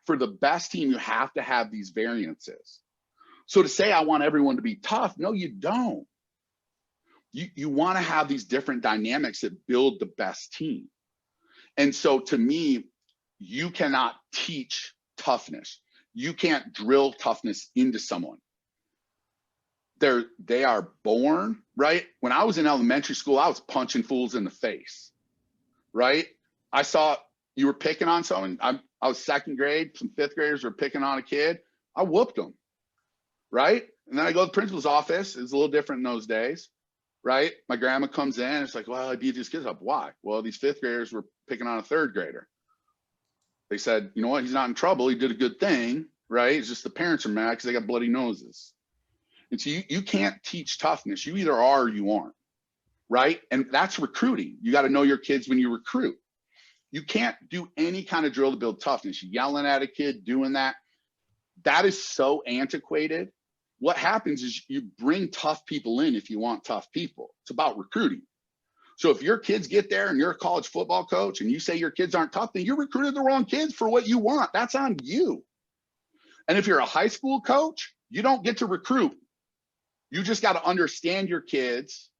For the best team, you have to have these variances. So to say, I want everyone to be tough, no, you don't. You want to have these different dynamics that build the best team. And so to me, you cannot teach toughness. You can't drill toughness into someone. they are born, right? When I was in elementary school, I was punching fools in the face, right? I saw you were picking on someone. I was second grade, some fifth graders were picking on a kid. I whooped them, right? And then I go to the principal's office. It's a little different in those days, right? My grandma comes in. It's like, well, I beat these kids up. Why? Well, these fifth graders were picking on a third grader. They said, you know what? He's not in trouble. He did a good thing, right? It's just the parents are mad because they got bloody noses. And so you can't teach toughness. You either are or you aren't, right? And that's recruiting. You got to know your kids when you recruit. You can't do any kind of drill to build toughness. You're yelling at a kid, doing that. That is so antiquated. What happens is you bring tough people in if you want tough people. It's about recruiting. So if your kids get there and you're a college football coach and you say your kids aren't tough, then you recruited the wrong kids for what you want. That's on you. And if you're a high school coach, you don't get to recruit. You just got to understand your kids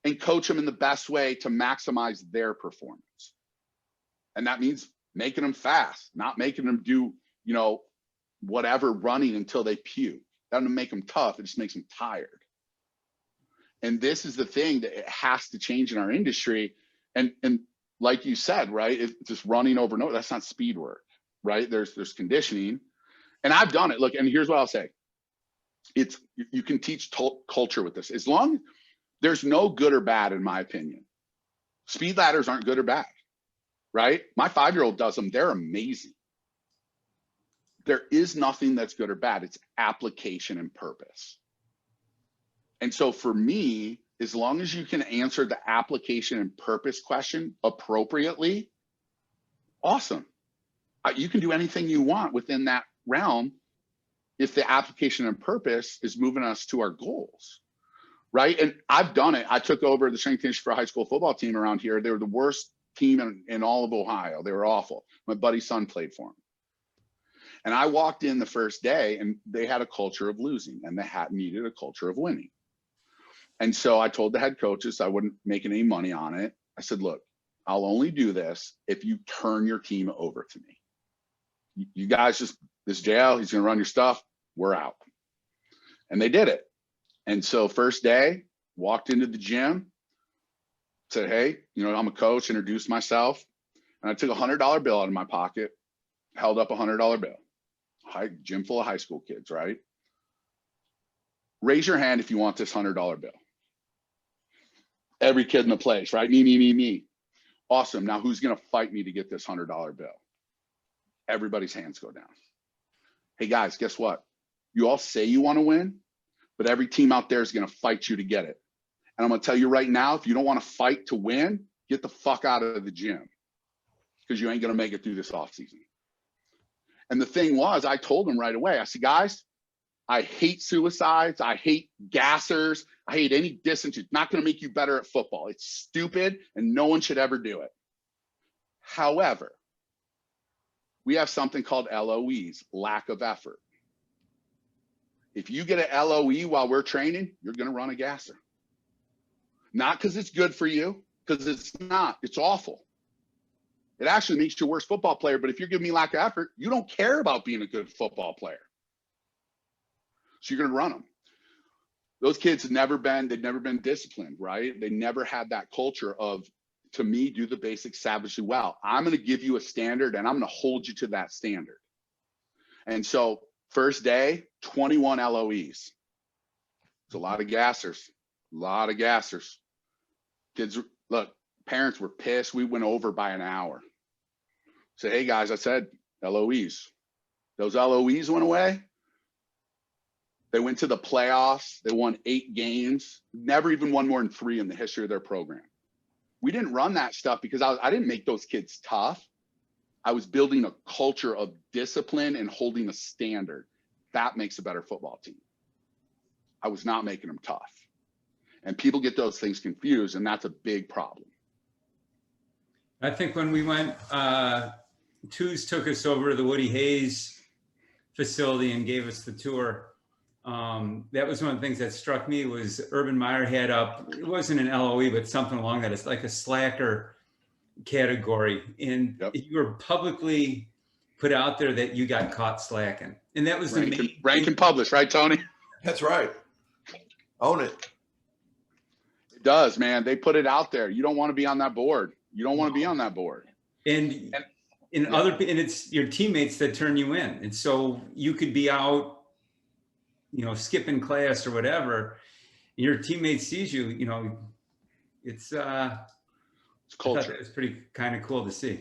and coach them in the best way to maximize their performance. And that means making them fast, not making them do, whatever running until they puke. That doesn't make them tough. It just makes them tired. And this is the thing that it has to change in our industry. And like you said, right, it's just running over and over. That's not speed work, right? There's conditioning. And I've done it. Look, and here's what I'll say. You can teach culture with this. As long there's no good or bad, in my opinion. Speed ladders aren't good or bad, right? My 5-year-old does them. They're amazing. There is nothing that's good or bad. It's application and purpose. And so for me, as long as you can answer the application and purpose question appropriately, awesome. You can do anything you want within that realm if the application and purpose is moving us to our goals, right? And I've done it. I took over the strength conditioning for a high school football team around here. They were the worst team in all of Ohio. They were awful. My buddy's son played for them. And I walked in the first day and they had a culture of losing and they needed a culture of winning. And so I told the head coaches I wouldn't make any money on it. I said, look, I'll only do this if you turn your team over to me. You guys this JL, he's going to run your stuff. We're out. And they did it. And so first day, walked into the gym, said, hey, I'm a coach, introduced myself. And I took a $100 bill out of my pocket, held up a $100 bill. Gym full of high school kids, right? Raise your hand if you want this $100 bill. Every kid in the place, right? Me. Awesome. Now who's going to fight me to get this $100 bill? Everybody's hands go down. Hey guys, guess what? You all say you want to win, but every team out there is going to fight you to get it. And I'm going to tell you right now, if you don't want to fight to win, get the fuck out of the gym because you ain't going to make it through this offseason. And the thing was, I told them right away, I said, guys, I hate suicides. I hate gassers. I hate any distance. It's not going to make you better at football. It's stupid and no one should ever do it. However, we have something called LOEs, lack of effort. If you get an LOE while we're training, you're going to run a gasser. Not because it's good for you, because it's not. It's awful. It actually makes you a worse football player. But if you're giving me lack of effort, you don't care about being a good football player. So you're going to run them. Those kids they've never been disciplined, right? They never had that culture of, to me, do the basics savagely well. I'm going to give you a standard and I'm going to hold you to that standard. And so first day, 21 LOEs. It's a lot of gassers, Kids, look, parents were pissed. We went over by an hour. Say, hey guys, I said LOEs. Those LOEs went away. They went to the playoffs. They won 8 games. Never even won more than 3 in the history of their program. We didn't run that stuff because I didn't make those kids tough. I was building a culture of discipline and holding a standard. That makes a better football team. I was not making them tough. And people get those things confused, and that's a big problem. I think when we went, Twos took us over to the Woody Hayes facility and gave us the tour. That was one of the things that struck me was Urban Meyer had up, it wasn't an LOE, but something along that. It's like a slacker category. And you were publicly put out there that you got caught slacking. And that was rank and publish, right, Tony? That's right. Own it. It does, man. They put it out there. You don't want to be on that board. You don't want to be on that board. And yeah. and it's your teammates that turn you in. And so you could be out, skipping class or whatever, and your teammate sees you, it's culture. It's pretty kind of cool to see.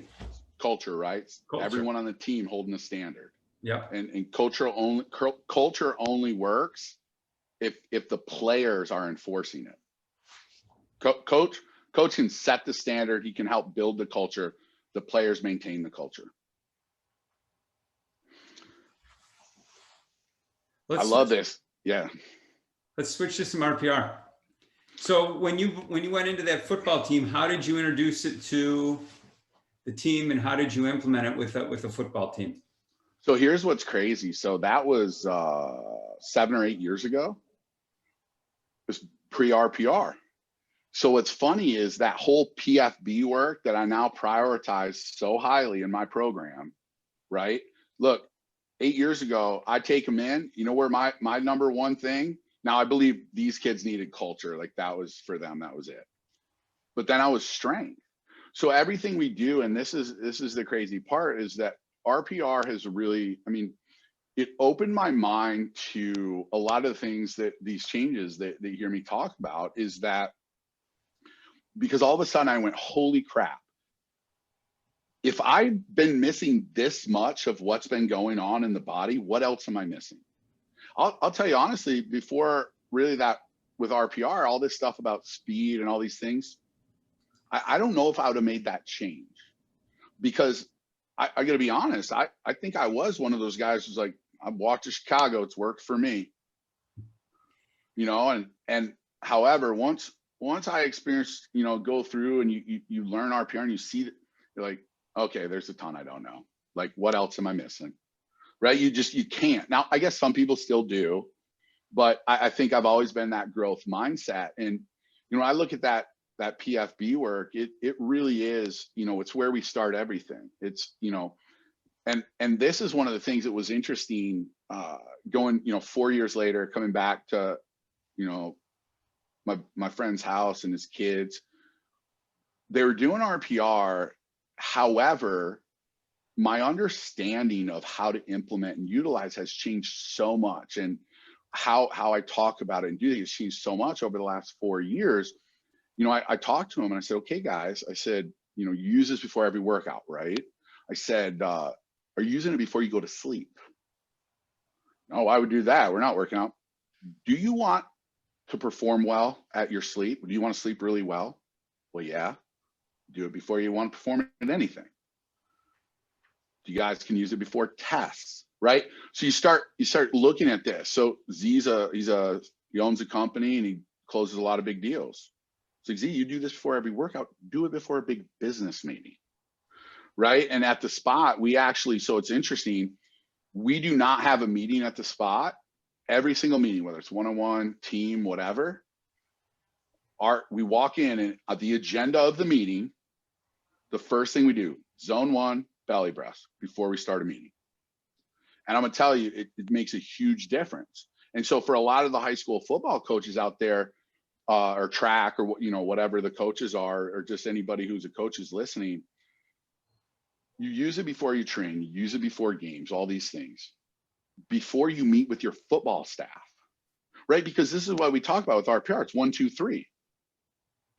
Culture, right? Culture. Everyone on the team holding a standard. Yeah. And culture only works if the players are enforcing it. Coach can set the standard. He can help build the culture. The players maintain the culture. I love this. Yeah. Let's switch to some RPR. So when you went into that football team, how did you introduce it to the team, and how did you implement it with a football team? So here's what's crazy. So that was 7 or 8 years ago. It was pre-RPR. So what's funny is that whole PFB work that I now prioritize so highly in my program, right? Look, 8 years ago, I take them in. You know where my number one thing? Now, I believe these kids needed culture. Like, that was for them, that was it. But then I was strength. So everything we do, and this is the crazy part, is that RPR has really, it opened my mind to a lot of the things that these changes that you hear me talk about, is that because all of a sudden I went, holy crap. If I've been missing this much of what's been going on in the body, what else am I missing? I'll tell you honestly, before really that with RPR, all this stuff about speed and all these things, I don't know if I would have made that change, because I gotta be honest, I think I was one of those guys who's like, I walked to Chicago, it's worked for me. And however, once I experienced, go through and you learn RPR and you see that, you're like, okay, there's a ton I don't know. Like, what else am I missing? Right? You can't. Now, I guess some people still do, but I think I've always been that growth mindset. And, I look at that PFB work, it really is, it's where we start everything. It's, and this is one of the things that was interesting, going, 4 years later, coming back to, my friend's house and his kids, they were doing RPR. However, my understanding of how to implement and utilize has changed so much, and how I talk about it and do it has changed so much over the last 4 years. I talked to him and I said, okay, guys, I said, you use this before every workout, right? I said, are you using it before you go to sleep? No, I would do that. We're not working out. Do you want to perform well at your sleep? Do you want to sleep really well? Well, yeah. Do it before you want to perform at anything. You guys can use it before tests, right? So you start looking at this. So Z's he owns a company and he closes a lot of big deals. So Z, you do this before every workout, do it before a big business meeting, right? And at the spot, we actually, so it's interesting, we do not have a meeting at the spot. Every single meeting, whether it's one-on-one, team, whatever, we walk in and the agenda of the meeting, the first thing we do, zone 1, belly press, before we start a meeting. And I'm gonna tell you, it makes a huge difference. And so for a lot of the high school football coaches out there, or track, or whatever the coaches are, or just anybody who's a coach is listening, you use it before you train, you use it before games, all these things, before you meet with your football staff, right? Because this is what we talk about with RPR. It's 1, 2, 3.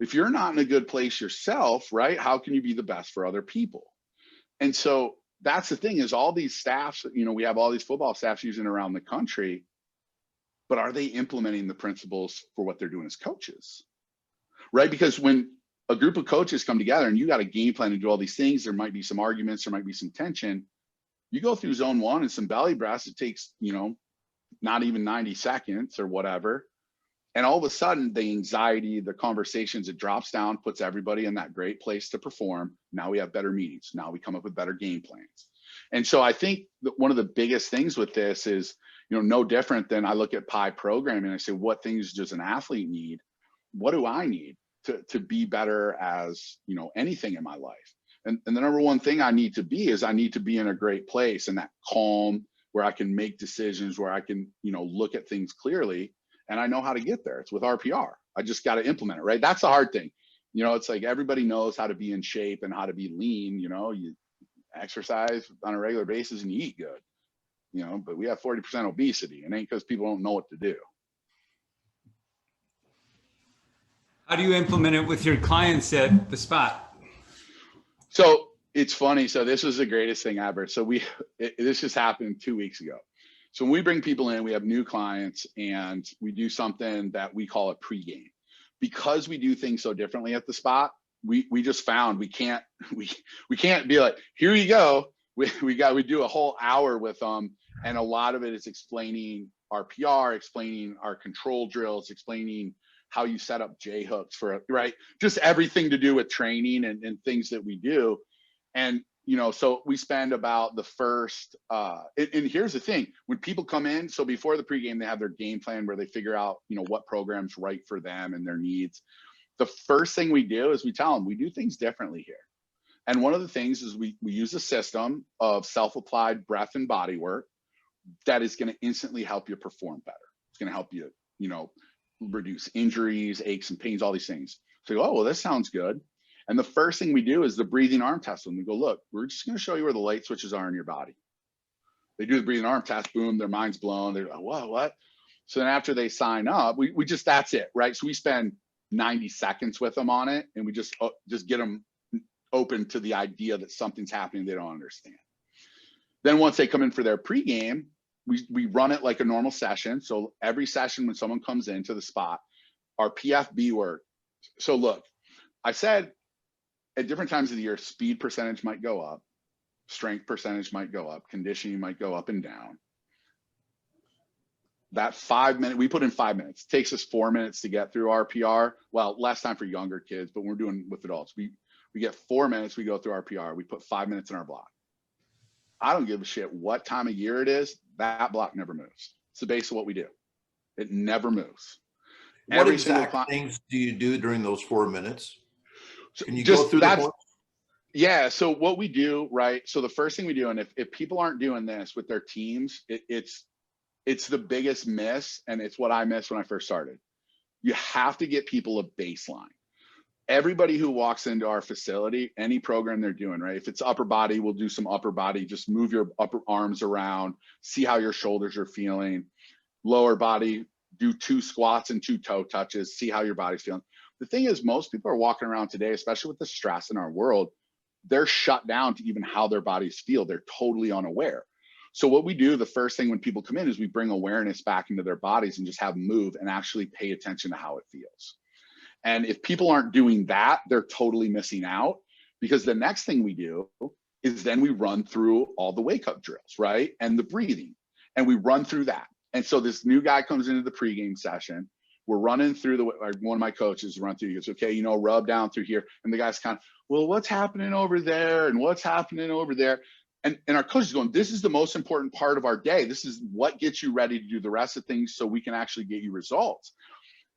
If you're not in a good place yourself, right, how can you be the best for other people? And so that's the thing, is all these staffs, we have all these football staffs using around the country, but are they implementing the principles for what they're doing as coaches, right? Because when a group of coaches come together and you got a game plan to do all these things, there might be some arguments, there might be some tension. You go through zone 1 and some belly breaths, it takes, not even 90 seconds or whatever. And all of a sudden, the anxiety, the conversations, it drops down, puts everybody in that great place to perform. Now we have better meetings. Now we come up with better game plans. And so I think that one of the biggest things with this is, no different than I look at PI programming and I say, what things does an athlete need? What do I need to be better as, anything in my life? And the number one thing I need to be is I need to be in a great place, and that calm where I can make decisions, where I can, look at things clearly. and I know how to get there. It's with RPR. I just got to implement it, right? That's the hard thing. It's like everybody knows how to be in shape and how to be lean. You exercise on a regular basis and you eat good, but we have 40% obesity, and it ain't because people don't know what to do. How do you implement it with your clients at the spot? So it's funny. So this was the greatest thing ever. So this just happened 2 weeks ago. So when we bring people in, we have new clients and we do something that we call a pregame. Because we do things so differently at the spot, we just found we can't be like, here you go. We do a whole hour with them, and a lot of it is explaining RPR, explaining our control drills, explaining how you set up J hooks right? Just everything to do with training and things that we do. And so we spend about the first, and here's the thing, when people come in, so before the pregame, they have their game plan where they figure out, what program's right for them and their needs. The first thing we do is we tell them we do things differently here. And one of the things is we use a system of self-applied breath and body work that is going to instantly help you perform better. It's going to help you, reduce injuries, aches and pains, all these things. So you go, oh, well, this sounds good. And the first thing we do is the breathing arm test. And we go, look, we're just going to show you where the light switches are in your body. They do the breathing arm test, boom, their mind's blown. They're like, what? So then after they sign up, we just, that's it, right? So we spend 90 seconds with them on it, and we just get them open to the idea that something's happening they don't understand. Then once they come in for their pregame, we run it like a normal session. So every session when someone comes into the spot, our PFB work. So look, I said, at different times of the year, speed percentage might go up, strength percentage might go up, conditioning might go up and down. That 5 minute, we put in 5 minutes. It takes us 4 minutes to get through RPR. Well, less time for younger kids, but we're doing with adults. We get 4 minutes, we go through RPR. We put 5 minutes in our block. I don't give a shit what time of year it is. That block never moves. It's the base of what we do. It never moves. What exact things do you do during those 4 minutes? Can you just go through the points? Yeah. So what we do, right? So the first thing we do, and if people aren't doing this with their teams, it's the biggest miss, and it's what I missed when I first started. You have to get people a baseline. Everybody who walks into our facility, any program they're doing, right? If it's upper body, we'll do some upper body, just move your upper arms around, see how your shoulders are feeling. Lower body, do 2 squats and 2 toe touches, see how your body's feeling. The thing is, most people are walking around today, especially with the stress in our world, they're shut down to even how their bodies feel. They're totally unaware. So what we do, the first thing when people come in, is we bring awareness back into their bodies and just have them move and actually pay attention to how it feels. And if people aren't doing that, they're totally missing out, because the next thing we do is then we run through all the wake up drills, right? And the breathing, and we run through that. And so this new guy comes into the pregame session. We're running through one of my coaches run through. He goes, okay, rub down through here. And the guy's kind of, well, what's happening over there? And what's happening over there? And our coach is going, this is the most important part of our day. This is what gets you ready to do the rest of things so we can actually get you results.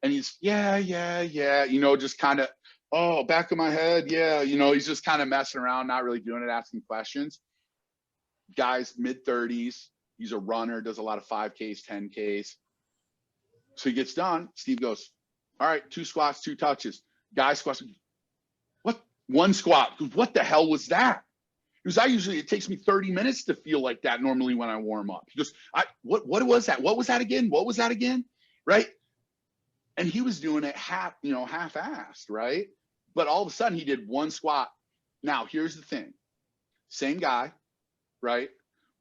And he's, yeah, just kind of, oh, back of my head. Yeah. He's just kind of messing around, not really doing it, asking questions. Guy's mid-30s. He's a runner, does a lot of 5Ks, 10Ks. So he gets done. Steve goes, all right, 2 squats, 2 touches. Guy squats. What? 1 squat. What the hell was that? He goes, it takes me 30 minutes to feel like that normally when I warm up. He goes, what was that? What was that again? What was that again? Right? And he was doing it half-assed, right? But all of a sudden he did 1 squat. Now, here's the thing. Same guy, right?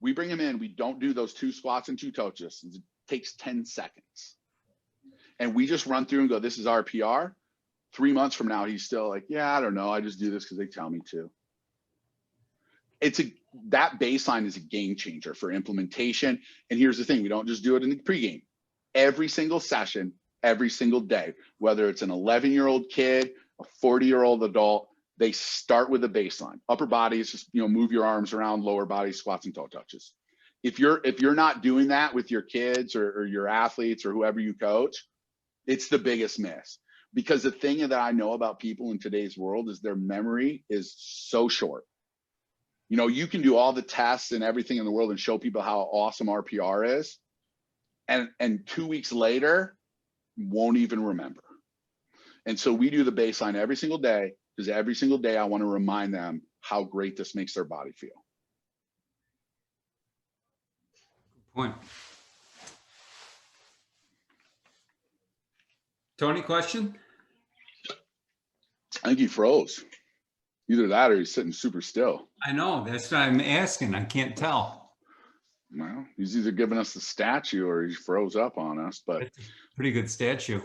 We bring him in. We don't do those 2 squats and 2 touches. It takes 10 seconds. And we just run through and go, this is RPR. 3 months from now, he's still like, yeah, I don't know. I just do this because they tell me to. That baseline is a game changer for implementation. And here's the thing. We don't just do it in the pregame. Every single session, every single day, whether it's an 11-year-old kid, a 40-year-old adult, they start with a baseline. Upper body is just, move your arms around, lower body, squats and toe touches. If you're not doing that with your kids or your athletes or whoever you coach, it's the biggest miss. Because the thing that I know about people in today's world is their memory is so short. You can do all the tests and everything in the world and show people how awesome RPR is. And 2 weeks later, won't even remember. And so we do the baseline every single day, because every single day I want to remind them how great this makes their body feel. Point. Tony, question? I think he froze. Either that or he's sitting super still. I know, that's what I'm asking. I can't tell. Well, he's either giving us the statue or he froze up on us, but That's a pretty good statue.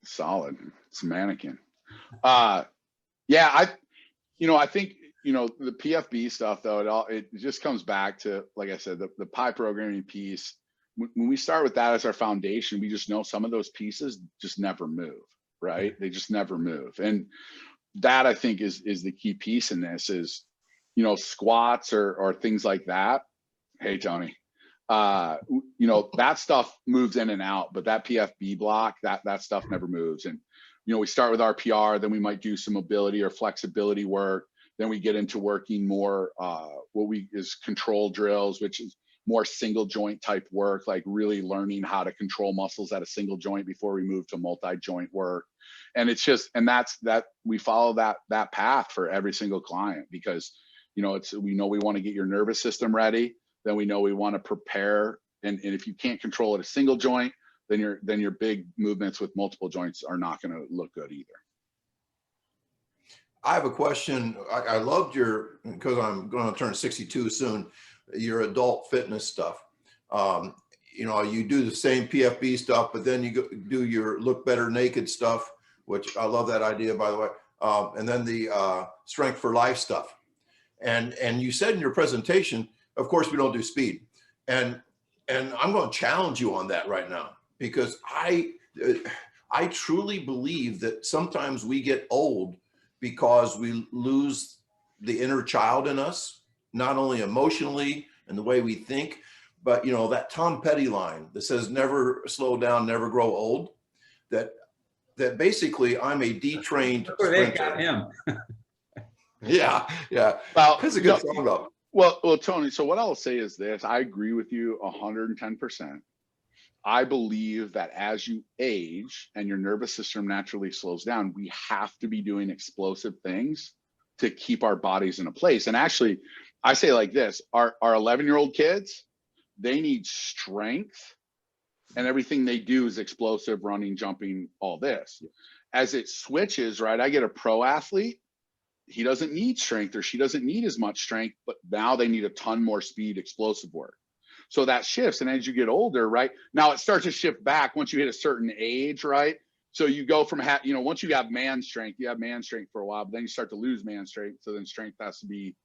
solid. It's a mannequin. Yeah, I think, the PFB stuff though, it just comes back to, like I said, the PI programming piece. When we start with that as our foundation, we just know some of those pieces just never move, right? They just never move. And that, I think, is the key piece in this is, squats or things like that. Hey, Tony, that stuff moves in and out, but that PFB block, that stuff never moves. And, we start with RPR, then we might do some mobility or flexibility work. Then we get into working more, is control drills, which is more single joint type work, like really learning how to control muscles at a single joint before we move to multi-joint work. And it's just, and we follow that path for every single client, because, we know we want to get your nervous system ready. Then we know we want to prepare. And if you can't control at a single joint, then your big movements with multiple joints are not going to look good either. I have a question. I loved because I'm going to turn 62 soon, your adult fitness stuff. You do the same PFB stuff, but then you do your look better naked stuff, which I love that idea, by the way. And then the strength for life stuff. And you said in your presentation, of course, we don't do speed. And I'm going to challenge you on that right now, because I truly believe that sometimes we get old because we lose the inner child in us, not only emotionally and the way we think, but that Tom Petty line that says never slow down, never grow old, that basically I'm a detrained They got him. Yeah. Well, that's a good song though. Well, Tony, so what I'll say is this: I agree with you 110%. I believe that as you age and your nervous system naturally slows down, we have to be doing explosive things to keep our bodies in a place. And actually, I say like this: our 11-year-old kids, they need strength, and everything they do is explosive, running, jumping, all this. As it switches, right, I get a pro athlete, he doesn't need strength, or she doesn't need as much strength, but now they need a ton more speed, explosive work. So that shifts. And as you get older, right, now it starts to shift back once you hit a certain age, right? So you go from, once you have man strength, you have man strength for a while, but then you start to lose man strength. So then strength has to be,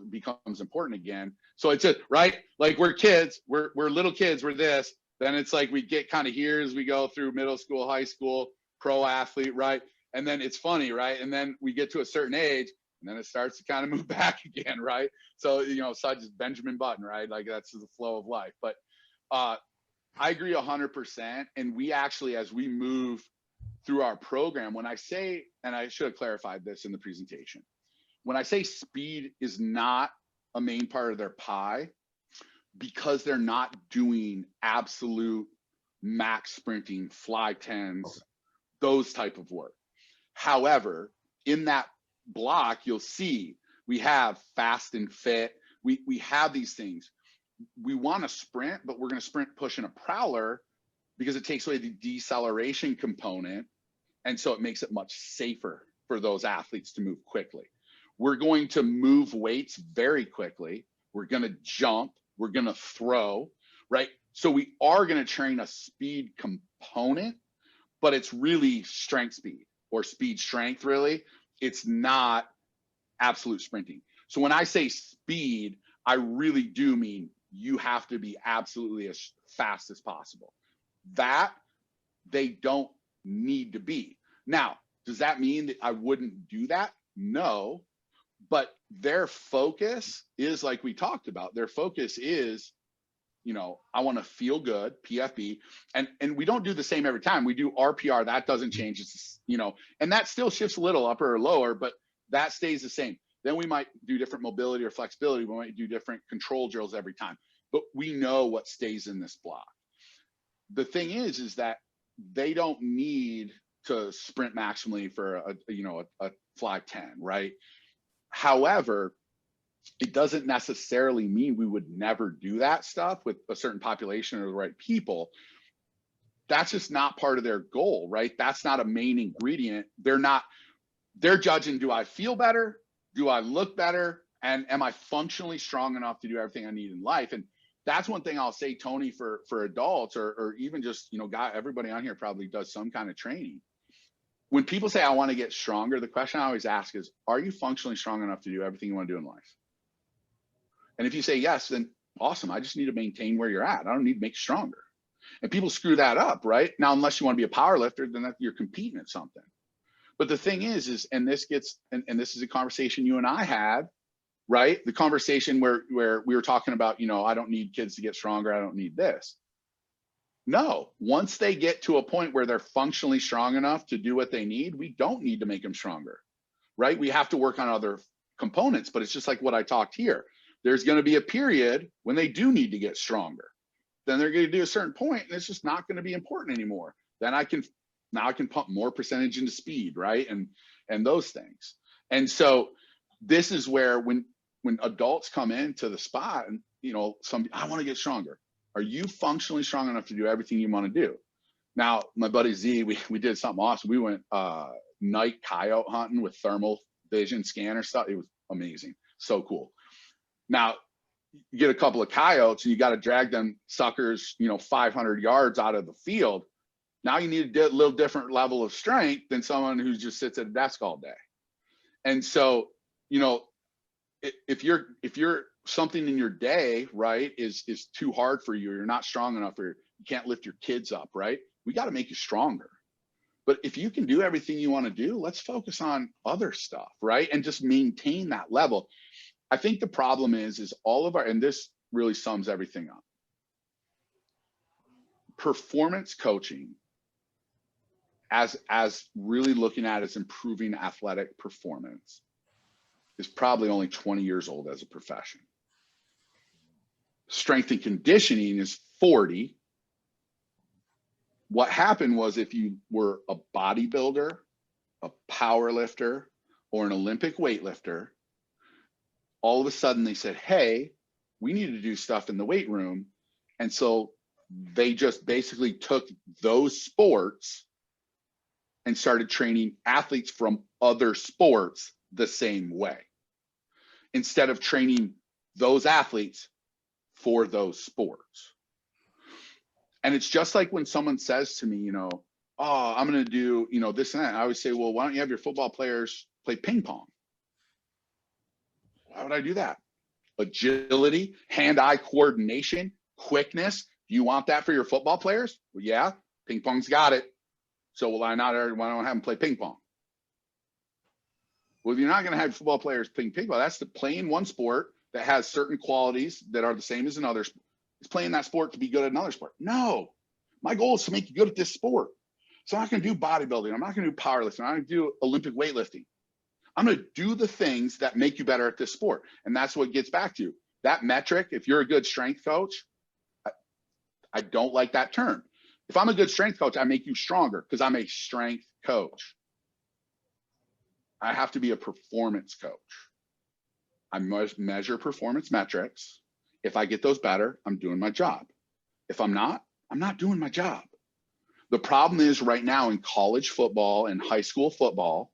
becomes important again. So it's just, right? Like we're kids, we're little kids, we're this. Then it's like we get kind of here as we go through middle school, high school, pro athlete, right? And then it's funny, right? And then we get to a certain age, and then it starts to kind of move back again, right? So, such as Benjamin Button, right? Like that's the flow of life. But I agree 100%. And we actually, as we move through our program, when I say, and I should have clarified this in the presentation, when I say speed is not a main part of their pie, because they're not doing absolute max sprinting, fly 10s, those type of work. However, in that block, you'll see we have fast and fit. We have these things. We want to sprint, but we're going to sprint pushing a prowler because it takes away the deceleration component. And so it makes it much safer for those athletes to move quickly. We're going to move weights very quickly. We're going to jump. We're going to throw, right? So we are going to train a speed component, but it's really strength speed. Or speed strength, really. It's not absolute sprinting. So when I say speed, I really do mean you have to be absolutely as fast as possible. That they don't need to be. Now, does that mean that I wouldn't do that? No, but their focus is, like we talked about, their focus is, I want to feel good, PFB, and we don't do the same every time. We do RPR, that doesn't change. It's, and that still shifts a little upper or lower, but that stays the same. Then we might do different mobility or flexibility. We might do different control drills every time, but we know what stays in this block. The thing is that they don't need to sprint maximally for a fly 10, right? However, it doesn't necessarily mean we would never do that stuff with a certain population or the right people. That's just not part of their goal, right? That's not a main ingredient. They're judging, do I feel better? Do I look better? And am I functionally strong enough to do everything I need in life? And that's one thing I'll say, Tony, for adults or even just, everybody on here probably does some kind of training. When people say, I want to get stronger, the question I always ask is, are you functionally strong enough to do everything you want to do in life? And if you say yes, then awesome. I just need to maintain where you're at. I don't need to make stronger. And people screw that up, right? Now, unless you want to be a power lifter, then you're competing at something. But the thing is, and this gets, and this is a conversation you and I had, right? The conversation where we were talking about, I don't need kids to get stronger. I don't need this. No, once they get to a point where they're functionally strong enough to do what they need, we don't need to make them stronger, right? We have to work on other components, but it's just like what I talked here. There's going to be a period when they do need to get stronger. Then they're going to do a certain point and it's just not going to be important anymore. Then I can pump more percentage into speed, right? And those things. And so this is where when adults come into the spot and, I want to get stronger. Are you functionally strong enough to do everything you want to do? Now, my buddy Z, we did something awesome. We went night coyote hunting with thermal vision scanner stuff. It was amazing. So cool. Now, you get a couple of coyotes and you got to drag them suckers, 500 yards out of the field. Now you need a little different level of strength than someone who just sits at a desk all day. And so, if you're something in your day, right, is too hard for you, or you're not strong enough, or you can't lift your kids up, right? We got to make you stronger. But if you can do everything you want to do, let's focus on other stuff, right? And just maintain that level. I think the problem is all of our, and this really sums everything up. Performance coaching, as really looking at as improving athletic performance, is probably only 20 years old as a profession. Strength and conditioning is 40. What happened was, if you were a bodybuilder, a power lifter, or an Olympic weightlifter, all of a sudden they said, hey, we need to do stuff in the weight room. And so they just basically took those sports and started training athletes from other sports the same way, instead of training those athletes for those sports. And it's just like when someone says to me, oh, I'm going to do, this and that. I always say, well, why don't you have your football players play ping pong? Why would I do that? Agility, hand-eye coordination, quickness. Do you want that for your football players? Well, yeah, ping pong's got it. So why don't I have them play ping pong? Well, if you're not going to have football players playing ping pong, that's playing one sport that has certain qualities that are the same as another. It's playing that sport to be good at another sport. No, my goal is to make you good at this sport. So I'm not going to do bodybuilding. I'm not going to do powerlifting. I'm not going to do Olympic weightlifting. I'm going to do the things that make you better at this sport. And that's what gets back to that metric. If you're a good strength coach, I don't like that term. If I'm a good strength coach, I make you stronger because I'm a strength coach. I have to be a performance coach. I must measure performance metrics. If I get those better, I'm doing my job. If I'm not doing my job. The problem is right now in college football and high school football,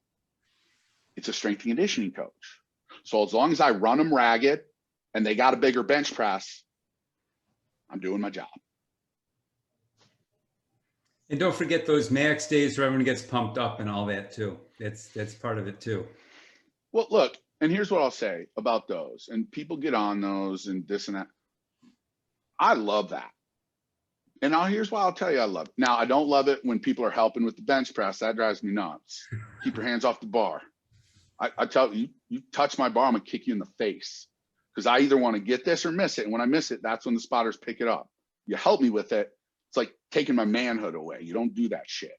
it's a strength and conditioning coach. So as long as I run them ragged and they got a bigger bench press, I'm doing my job. And don't forget those max days where everyone gets pumped up and all that too. That's part of it too. Well, look, and here's what I'll say about those. And people get on those and this and that. I love that. And now here's why I'll tell you I love it. Now, I don't love it when people are helping with the bench press. That drives me nuts. Keep your hands off the bar. I tell you, you touch my bar, I'm gonna kick you in the face. Because I either want to get this or miss it. And when I miss it, that's when the spotters pick it up. You help me with it. It's like taking my manhood away. You don't do that shit.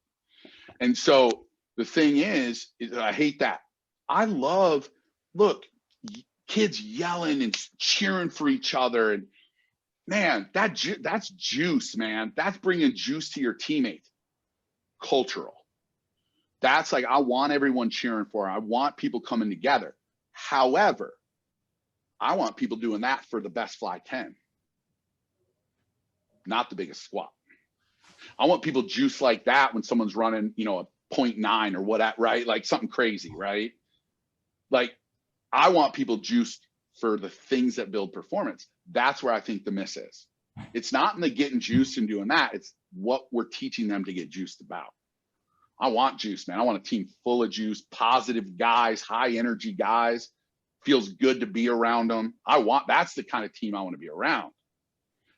And so the thing is I hate that. I love, look, kids yelling and cheering for each other. And man, that's juice, man. That's bringing juice to your teammates. cultural. That's like, I want everyone cheering for her. I want people coming together. However, I want people doing that for the best fly 10, not the biggest squat. I want people juiced like that when someone's running, you know, a 0.9 or what, right? Like something crazy, right? Like, I want people juiced for the things that build performance. That's where I think the miss is. It's not in the getting juiced and doing that. It's what we're teaching them to get juiced about. I want juice, man. I want a team full of juice, positive guys, high energy guys. Feels good to be around them. That's the kind of team I want to be around.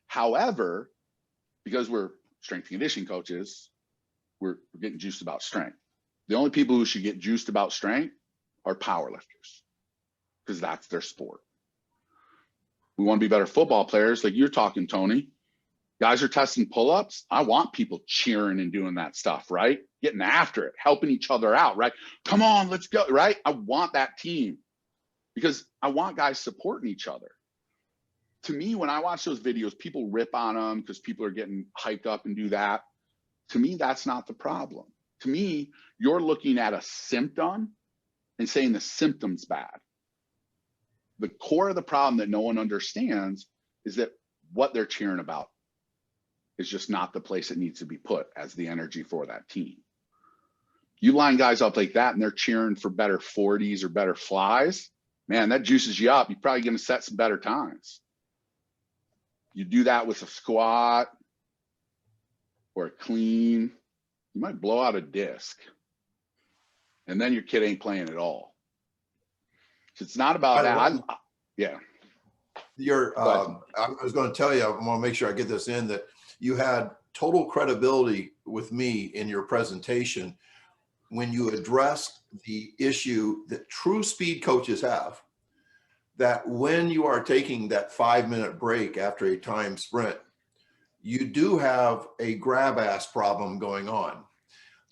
However, because we're strength and conditioning coaches, we're getting juiced about strength. The only people who should get juiced about strength are powerlifters, because that's their sport. We want to be better football players, like you're talking, Tony. Guys are testing pull-ups. I want people cheering and doing that stuff, right? Getting after it, helping each other out, right? Come on, let's go, right? I want that team, because I want guys supporting each other. To me, when I watch those videos, people rip on them because people are getting hyped up and do that. To me, that's not the problem. To me, you're looking at a symptom and saying the symptom's bad. The core of the problem that no one understands is that what they're cheering about is just not the place it needs to be put as the energy for that team. You line guys up like that and they're cheering for better 40s or better flies, man, that juices you up. You're probably going to set some better times. You do that with a squat or a clean, you might blow out a disc. And then your kid ain't playing at all. So it's not about that. Yeah. I was going to tell you, I want to make sure I get this in, that you had total credibility with me in your presentation when you addressed the issue that true speed coaches have, that when you are taking that 5-minute break after a timed sprint, you do have a grab ass problem going on.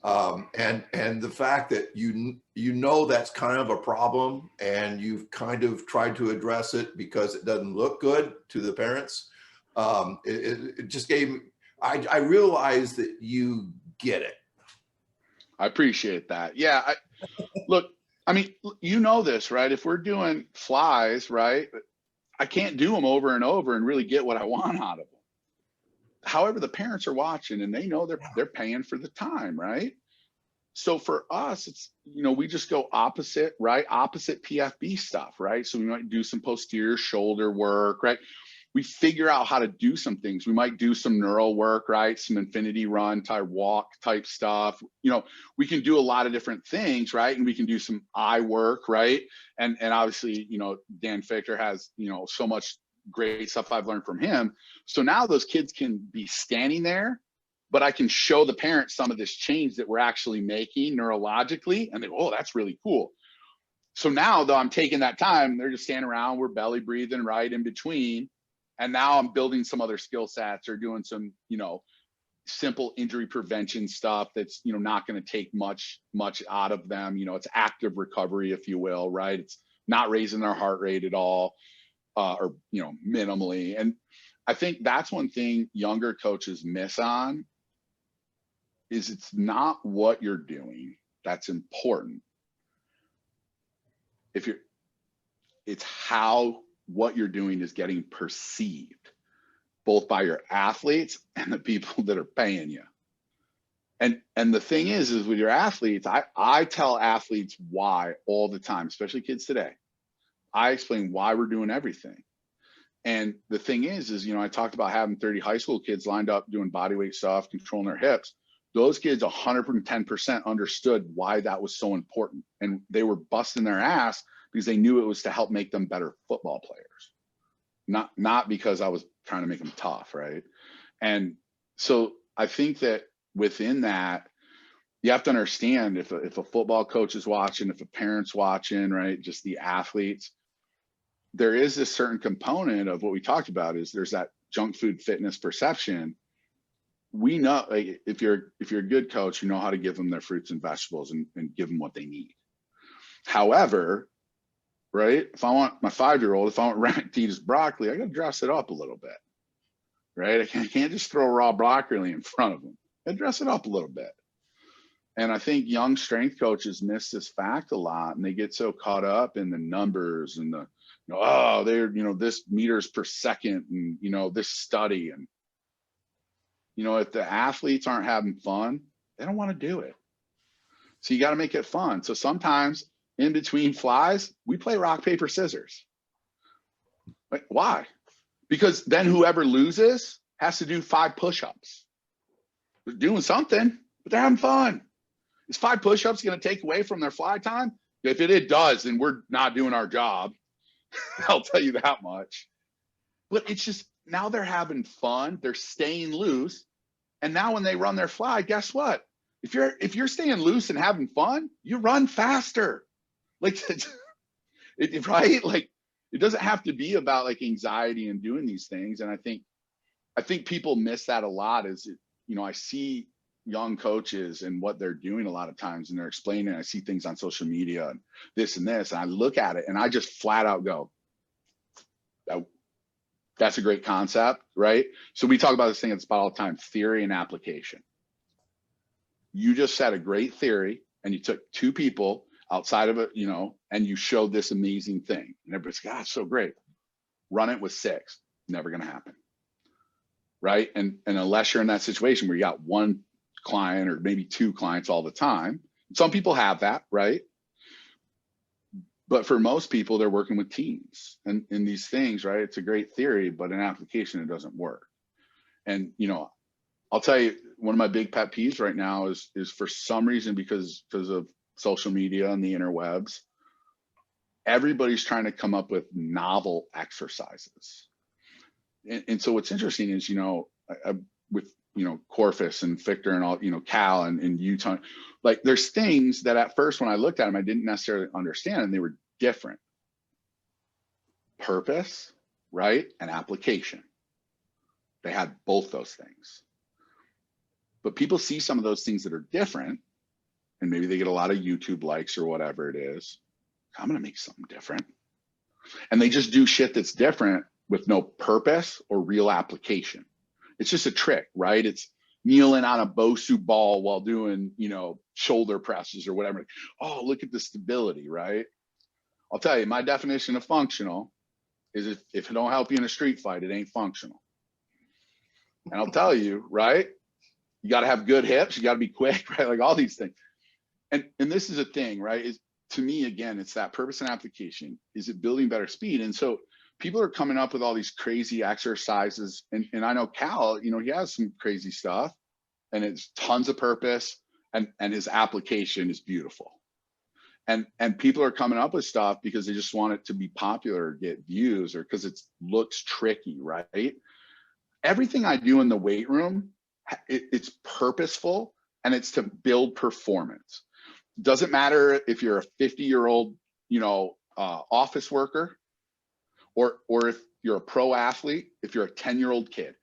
And the fact that you know that's kind of a problem, and you've kind of tried to address it because it doesn't look good to the parents. It just gave me, I realized that you get it. I appreciate that. Yeah. Look, I mean, you know this, right? If we're doing flies, right, I can't do them over and over and really get what I want out of them. However, the parents are watching and they know they're paying for the time, right? So for us, it's, you know, we just go opposite, right? Opposite PFB stuff, right? So we might do some posterior shoulder work, right? We figure out how to do some things. We might do some neural work, right? Some infinity run type walk type stuff. You know, we can do a lot of different things, right? And we can do some eye work, right? And obviously, you know, Dan Fichter has, you know, so much great stuff I've learned from him. So now those kids can be standing there, but I can show the parents some of this change that we're actually making neurologically, and they go, oh, that's really cool. So now, though, I'm taking that time, they're just standing around, we're belly breathing right in between. And now I'm building some other skill sets or doing some, you know, simple injury prevention stuff that's, you know, not going to take much out of them. You know, it's active recovery, if you will, right? It's not raising their heart rate at all, or, you know, minimally. And I think that's one thing younger coaches miss on, is it's not what you're doing that's important. It's how what you're doing is getting perceived, both by your athletes and the people that are paying you. And the thing is with your athletes, I tell athletes why all the time, especially kids today. I explain why we're doing everything. And the thing is, you know, I talked about having 30 high school kids lined up doing bodyweight stuff, controlling their hips. Those kids 110% understood why that was so important. And they were busting their ass because they knew it was to help make them better football players. Not because I was trying to make them tough, right? And so I think that within that, you have to understand if a football coach is watching, if a parent's watching, right, just the athletes, there is this certain component of what we talked about, is there's that junk food fitness perception. We know, like, if you're a good coach, you know how to give them their fruits and vegetables and give them what they need. However, right, if I want my 5-year-old, if I want Rennick to eat his broccoli, I got to dress it up a little bit, right? I can't just throw raw broccoli in front of him. I dress it up a little bit. And I think young strength coaches miss this fact a lot, and they get so caught up in the numbers and the, oh, they're, this meters per second and, this study. And, if the athletes aren't having fun, they don't want to do it. So you got to make it fun. So sometimes in between flies, we play rock, paper, scissors. Like, why? Because then whoever loses has to do 5 push-ups. They're doing something, but they're having fun. Is 5 push-ups going to take away from their fly time? If it does, then we're not doing our job. I'll tell you that much. But it's just, now they're having fun. They're staying loose. And now when they run their fly, guess what? If you're staying loose and having fun, you run faster. Like, right? Like, it doesn't have to be about like anxiety and doing these things. And I think people miss that a lot. I see young coaches and what they're doing a lot of times, and they're explaining, I see things on social media and this, and I look at it and I just flat out go, that's a great concept, right? So we talk about this thing at Spot all the time, theory and application. You just said a great theory, and you took 2 people outside of it, and you showed this amazing thing. And everybody's like, it's so great. Run it with 6. Never going to happen. Right? And unless you're in that situation where you got 1 client or maybe 2 clients all the time, some people have that, right? But for most people, they're working with teams and in these things, right? It's a great theory, but in application, it doesn't work. And, I'll tell you, one of my big pet peeves right now is for some reason, because of social media and the interwebs, everybody's trying to come up with novel exercises. And so what's interesting is, with, Corfus and Victor and all, Cal and Utah, like there's things that at first when I looked at them, I didn't necessarily understand, and they were different. Purpose, right? And application. They had both those things. But people see some of those things that are different, and maybe they get a lot of YouTube likes or whatever it is. I'm going to make something different. And they just do shit that's different with no purpose or real application. It's just a trick, right? It's kneeling on a Bosu ball while doing, shoulder presses or whatever. Oh, look at the stability, right? I'll tell you, my definition of functional is if it don't help you in a street fight, it ain't functional. And I'll tell you, right? You got to have good hips. You got to be quick, right? Like all these things. And this is a thing, right? Is to me, again, it's that purpose and application. Is it building better speed? And so people are coming up with all these crazy exercises. And I know Cal, he has some crazy stuff, and it's tons of purpose, and his application is beautiful. And people are coming up with stuff because they just want it to be popular or get views, or because it looks tricky, right? Everything I do in the weight room, it's purposeful, and it's to build performance. Doesn't matter if you're a 50-year-old, office worker, or if you're a pro athlete, if you're a 10-year-old kid.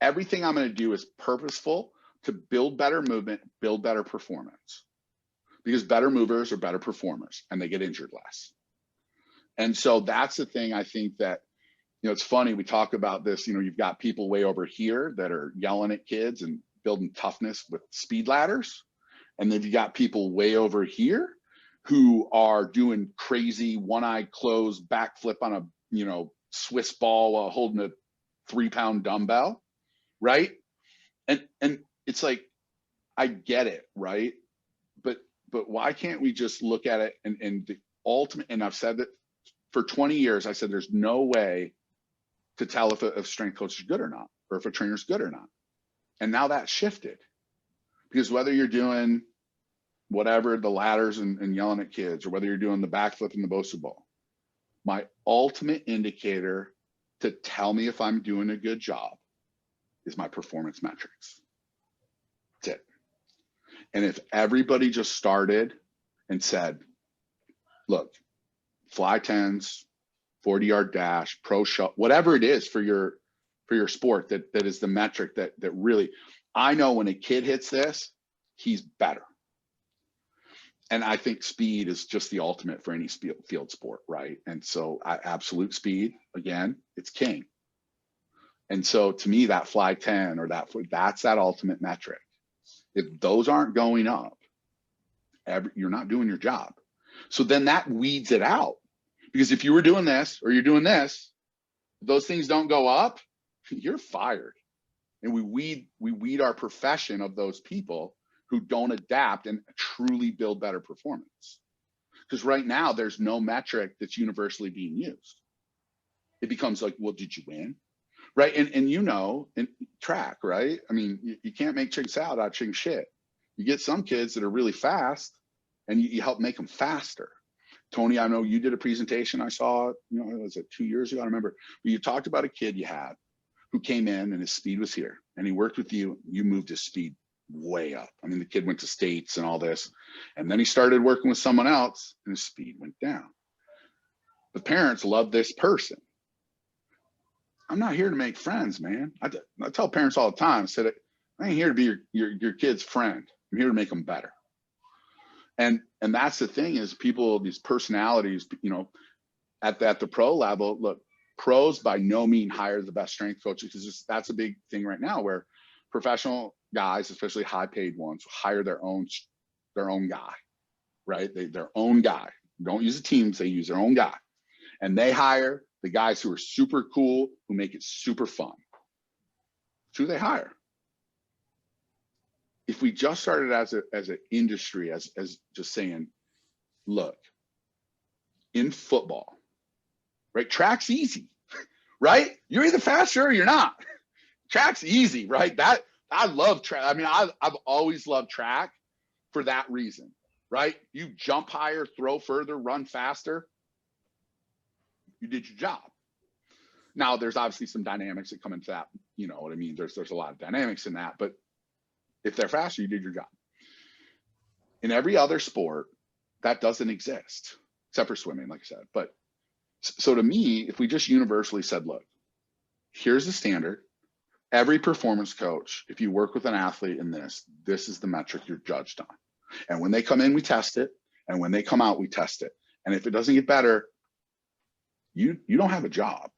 Everything I'm going to do is purposeful to build better movement, build better performance, because better movers are better performers, and they get injured less. And so that's the thing. I think that, it's funny, we talk about this, you've got people way over here that are yelling at kids and building toughness with speed ladders. And then you got people way over here who are doing crazy one-eye closed backflip on a, Swiss ball while holding a 3-pound dumbbell, right? And it's like, I get it, right? But why can't we just look at it and the ultimate, and I've said that for 20 years, I said, there's no way to tell if a strength coach is good or not, or if a trainer's good or not. And now that's shifted, because whether you're doing whatever, the ladders and yelling at kids, or whether you're doing the backflip and the Bosu ball, my ultimate indicator to tell me if I'm doing a good job is my performance metrics. That's it. And if everybody just started and said, look, fly 10s, 40-yard dash, pro shot, whatever it is for your sport, that is the metric that really, I know when a kid hits this, he's better. And I think speed is just the ultimate for any field sport, right? And so absolute speed, again, it's king. And so to me, that fly 10 or that's that ultimate metric. If those aren't going up, you're not doing your job. So then that weeds it out, because if you were doing this or you're doing this, those things don't go up, you're fired. And we weed our profession of those people who don't adapt and truly build better performance. Because right now there's no metric that's universally being used. It becomes like, well, did you win? Right. And you know, in track, right? I mean, you can't make chicken salad out of chicken shit. You get some kids that are really fast and you help make them faster. Tony, I know you did a presentation I saw, was it 2 years ago? I remember. You talked about a kid you had who came in and his speed was here, and he worked with you. You moved his speed way up. I mean, the kid went to states and all this, and then he started working with someone else and his speed went down. The parents love this person. I'm not here to make friends, man. I tell parents all the time, I said, I ain't here to be your kid's friend. I'm here to make them better. And that's the thing, is people, these personalities, at the pro level, look, pros by no means hire the best strength coaches, because that's a big thing right now, where professional guys, especially high paid ones, hire their own guy, right? Their own guy. Don't use the teams, they use their own guy. And they hire the guys who are super cool, who make it super fun. It's who they hire. If we just started as an industry, as just saying, look, in football, right? Track's easy, right? You're either faster or you're not. Track's easy, right? I love track. I mean, I've always loved track for that reason, right? You jump higher, throw further, run faster. You did your job. Now, there's obviously some dynamics that come into that. You know what I mean? There's a lot of dynamics in that, but if they're faster, you did your job. In every other sport, that doesn't exist, except for swimming, like I said. But so to me, if we just universally said, look, here's the standard. Every performance coach, if you work with an athlete in this is the metric you're judged on. And when they come in, we test it. And when they come out, we test it. And if it doesn't get better, you don't have a job.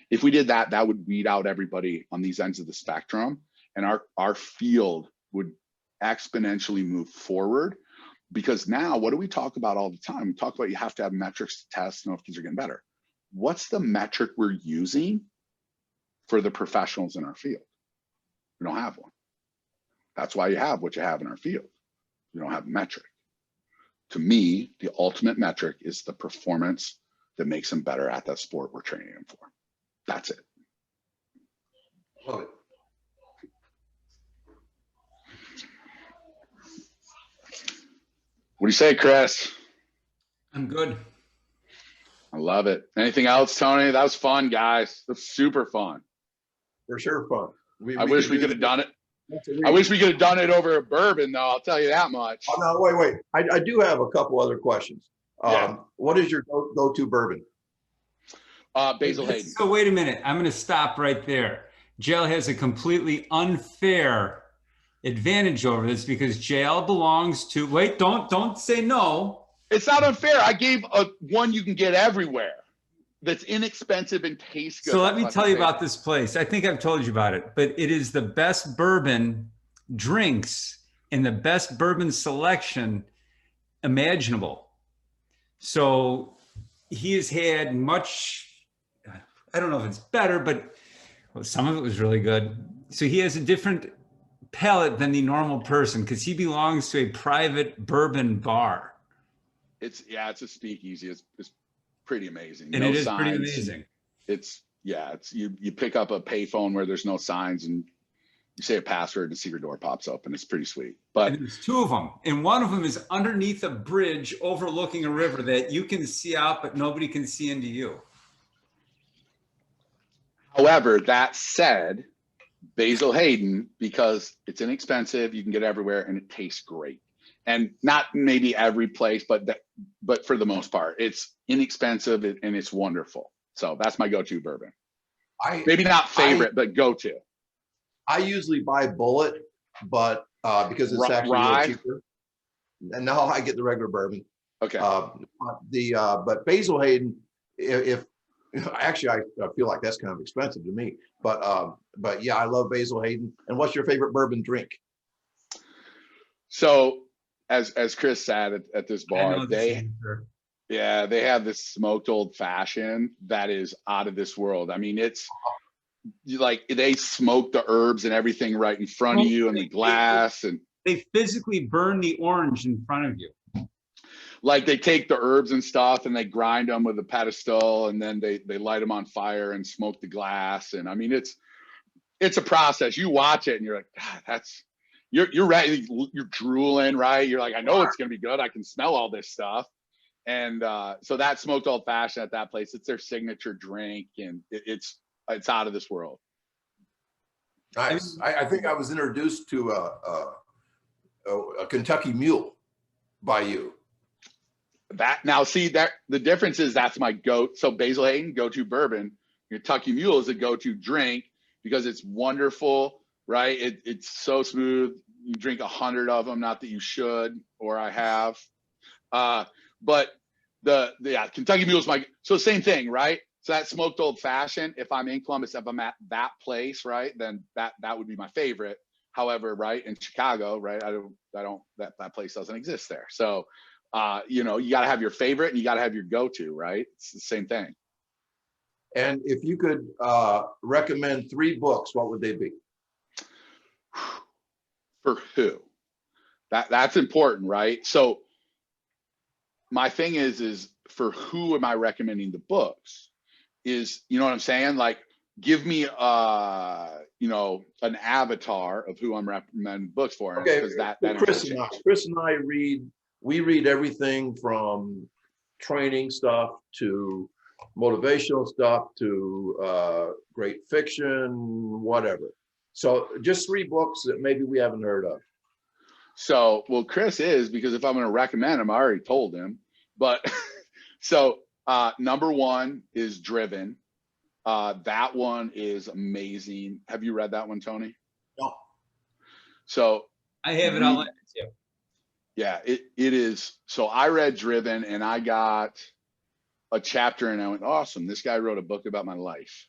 If we did that, that would weed out everybody on these ends of the spectrum. And our field would exponentially move forward, because now what do we talk about all the time? We talk about you have to have metrics to test to know if kids are getting better. What's the metric we're using for the professionals in our field? We don't have one. That's why you have what you have in our field. You don't have a metric. To me, the ultimate metric is the performance that makes them better at that sport we're training them for. That's it. Love it. What do you say, Chris? I'm good. I love it. Anything else, Tony? That was fun, guys. That was super fun. For sure fun. I wish we could have done it. I wish we could have done it over a bourbon, though. I'll tell you that much. Oh, no, wait. I do have a couple other questions. Yeah. What is your go-to bourbon? Basil Hayden. So wait a minute. I'm going to stop right there. JL has a completely unfair advantage over this, because JL belongs to, wait, don't say no. It's not unfair. I gave one you can get everywhere that's inexpensive and tastes good. So let me tell you about this place. I think I've told you about it, but it is the best bourbon drinks and the best bourbon selection imaginable. So he has had much, I don't know if it's better, but some of it was really good. So he has a different palate than the normal person, because he belongs to a private bourbon bar. It's a speakeasy. It's pretty amazing. And no it is signs. pretty amazing. It's you pick up a payphone where there's no signs and you say a password and the secret door pops open. It's pretty sweet. But and there's two of them, and one of them is underneath a bridge overlooking a river that you can see out, but nobody can see into you. However, that said, Basil Hayden, because it's inexpensive, you can get everywhere, and it tastes great. And not maybe every place, but for the most part, it's inexpensive and it's wonderful. So that's my go-to bourbon. Maybe not favorite, but go-to. I usually buy Bullet, but because it's actually rye? cheaper. And now I get the regular bourbon. Okay. But Basil Hayden, if actually I feel like that's kind of expensive to me. But yeah, I love Basil Hayden. And what's your favorite bourbon drink? So as Chris said at this I bar, know this answer. yeah, they have this smoked old fashioned that is out of this world. I mean, it's like they smoke the herbs and everything right in front of you, and the glass, and they physically burn the orange in front of you. like they take the herbs and stuff and they grind them with a pedestal, and then they light them on fire and smoke the glass. And I mean, it's a process. You watch it and you're like, God, that's you're ready. You're drooling, right? You're like, I know it's gonna be good. I can smell all this stuff. And so that smoked old fashioned at that place, it's their signature drink, and it's out of this world. Nice. I think I was introduced to a Kentucky Mule by you. That now, see that the difference is that's my goat. So Basil Hayden, go-to bourbon. Kentucky Mule is a go-to drink because it's wonderful, right? It's so smooth. You drink 100 of them, not that you should, or I have. But yeah, Kentucky Mule is so same thing, right? So that smoked old fashioned, if I'm in Columbus, if I'm at that place, right, then that would be my favorite. However, right, in Chicago, right, that place doesn't exist there. So, you know, you got to have your favorite and you got to have your go-to, right? It's the same thing. And if you could recommend 3 books, what would they be? For who? That's important, right? So my thing is for who am I recommending the books? Is, you know what I'm saying? Like, give me you know, an avatar of who I'm recommending books for. Okay, that Chris and I read everything from training stuff to motivational stuff to great fiction, whatever. So just 3 books that maybe we haven't heard of. So, well, Chris is, because if I'm going to recommend him, I already told him. But so number 1 is Driven. That one is amazing. Have you read that one, Tony? No. So I have it all. Yeah, it is. So I read Driven and I got a chapter and I went, awesome. This guy wrote a book about my life.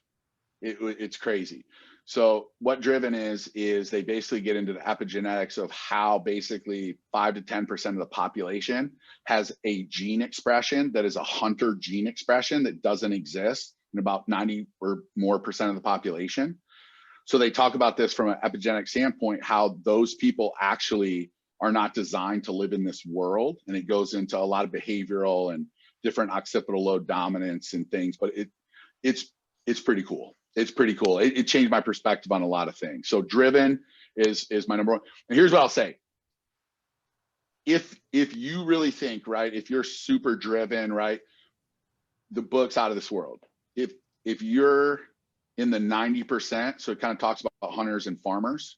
It's crazy. So what Driven is they basically get into the epigenetics of how basically 5 to 10% of the population has a gene expression that is a hunter gene expression that doesn't exist in about 90 or more percent of the population. So they talk about this from an epigenetic standpoint, how those people actually are not designed to live in this world. And it goes into a lot of behavioral and different occipital load dominance and things, but it's pretty cool. It's pretty cool. It changed my perspective on a lot of things. So Driven is my number 1. And here's what I'll say. If you really think, right, if you're super driven, right, the book's out of this world. If you're in the 90%, so it kind of talks about hunters and farmers.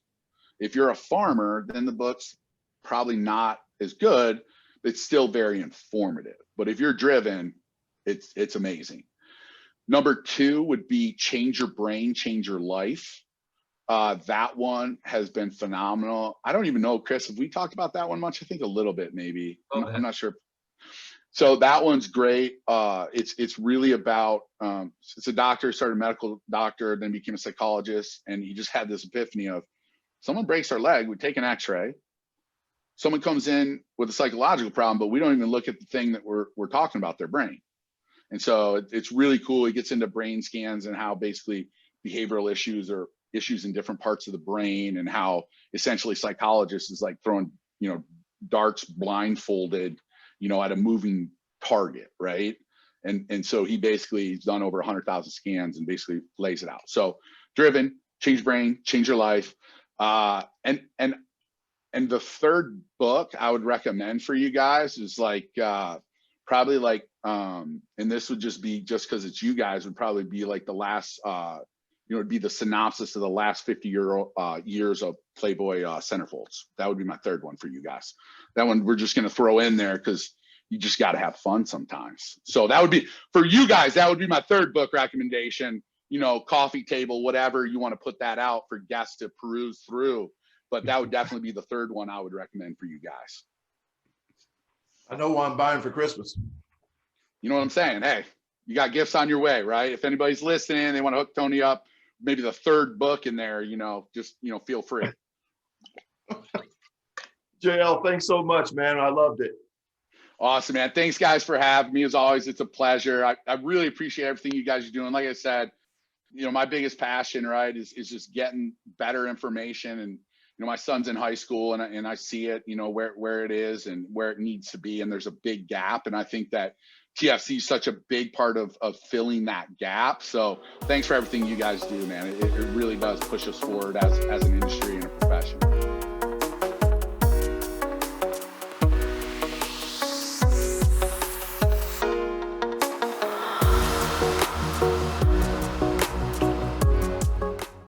If you're a farmer, then the book's probably not as good. It's still very informative. But if you're driven, it's amazing. Number 2 would be Change Your Brain, Change Your Life. That one has been phenomenal. I don't even know, Chris, have we talked about that one much? I think a little bit, maybe. I'm not sure. So that one's great. It's really about, it's a doctor, started a medical doctor, then became a psychologist. And he just had this epiphany of, someone breaks their leg, we take an x-ray. Someone comes in with a psychological problem, but we don't even look at the thing that we're talking about, their brain. And so it's really cool. He gets into brain scans and how basically behavioral issues or issues in different parts of the brain, and how essentially psychologists is like throwing, you know, darts blindfolded, you know, at a moving target, right? And so he basically has done over 100,000 scans and basically lays it out. So Driven, Change Brain, Change Your Life. And the third book I would recommend for you guys is like, probably like, and this would just be, just because it's you guys, would probably be like the last, you know, it'd be the synopsis of the last 50 years of Playboy centerfolds. That would be my third one for you guys. That one we're just going to throw in there because you just got to have fun sometimes. So that would be, for you guys, that would be my third book recommendation, you know, coffee table, whatever you want to put that out for guests to peruse through. But that would definitely be the third one I would recommend for you guys. I know what I'm buying for Christmas. You know what I'm saying? Hey, you got gifts on your way, right? If anybody's listening, they want to hook Tony up, maybe the third book in there, you know, just, you know, feel free. JL, thanks so much, man. I loved it. Awesome, man. Thanks, guys, for having me. As always, it's a pleasure. I really appreciate everything you guys are doing. Like I said, my biggest passion, right, is just getting better information. And, my son's in high school and I see it, where it is and where it needs to be. And there's a big gap. And I think that TFC is such a big part of filling that gap. So thanks for everything you guys do, man. It really does push us forward as an industry and a profession.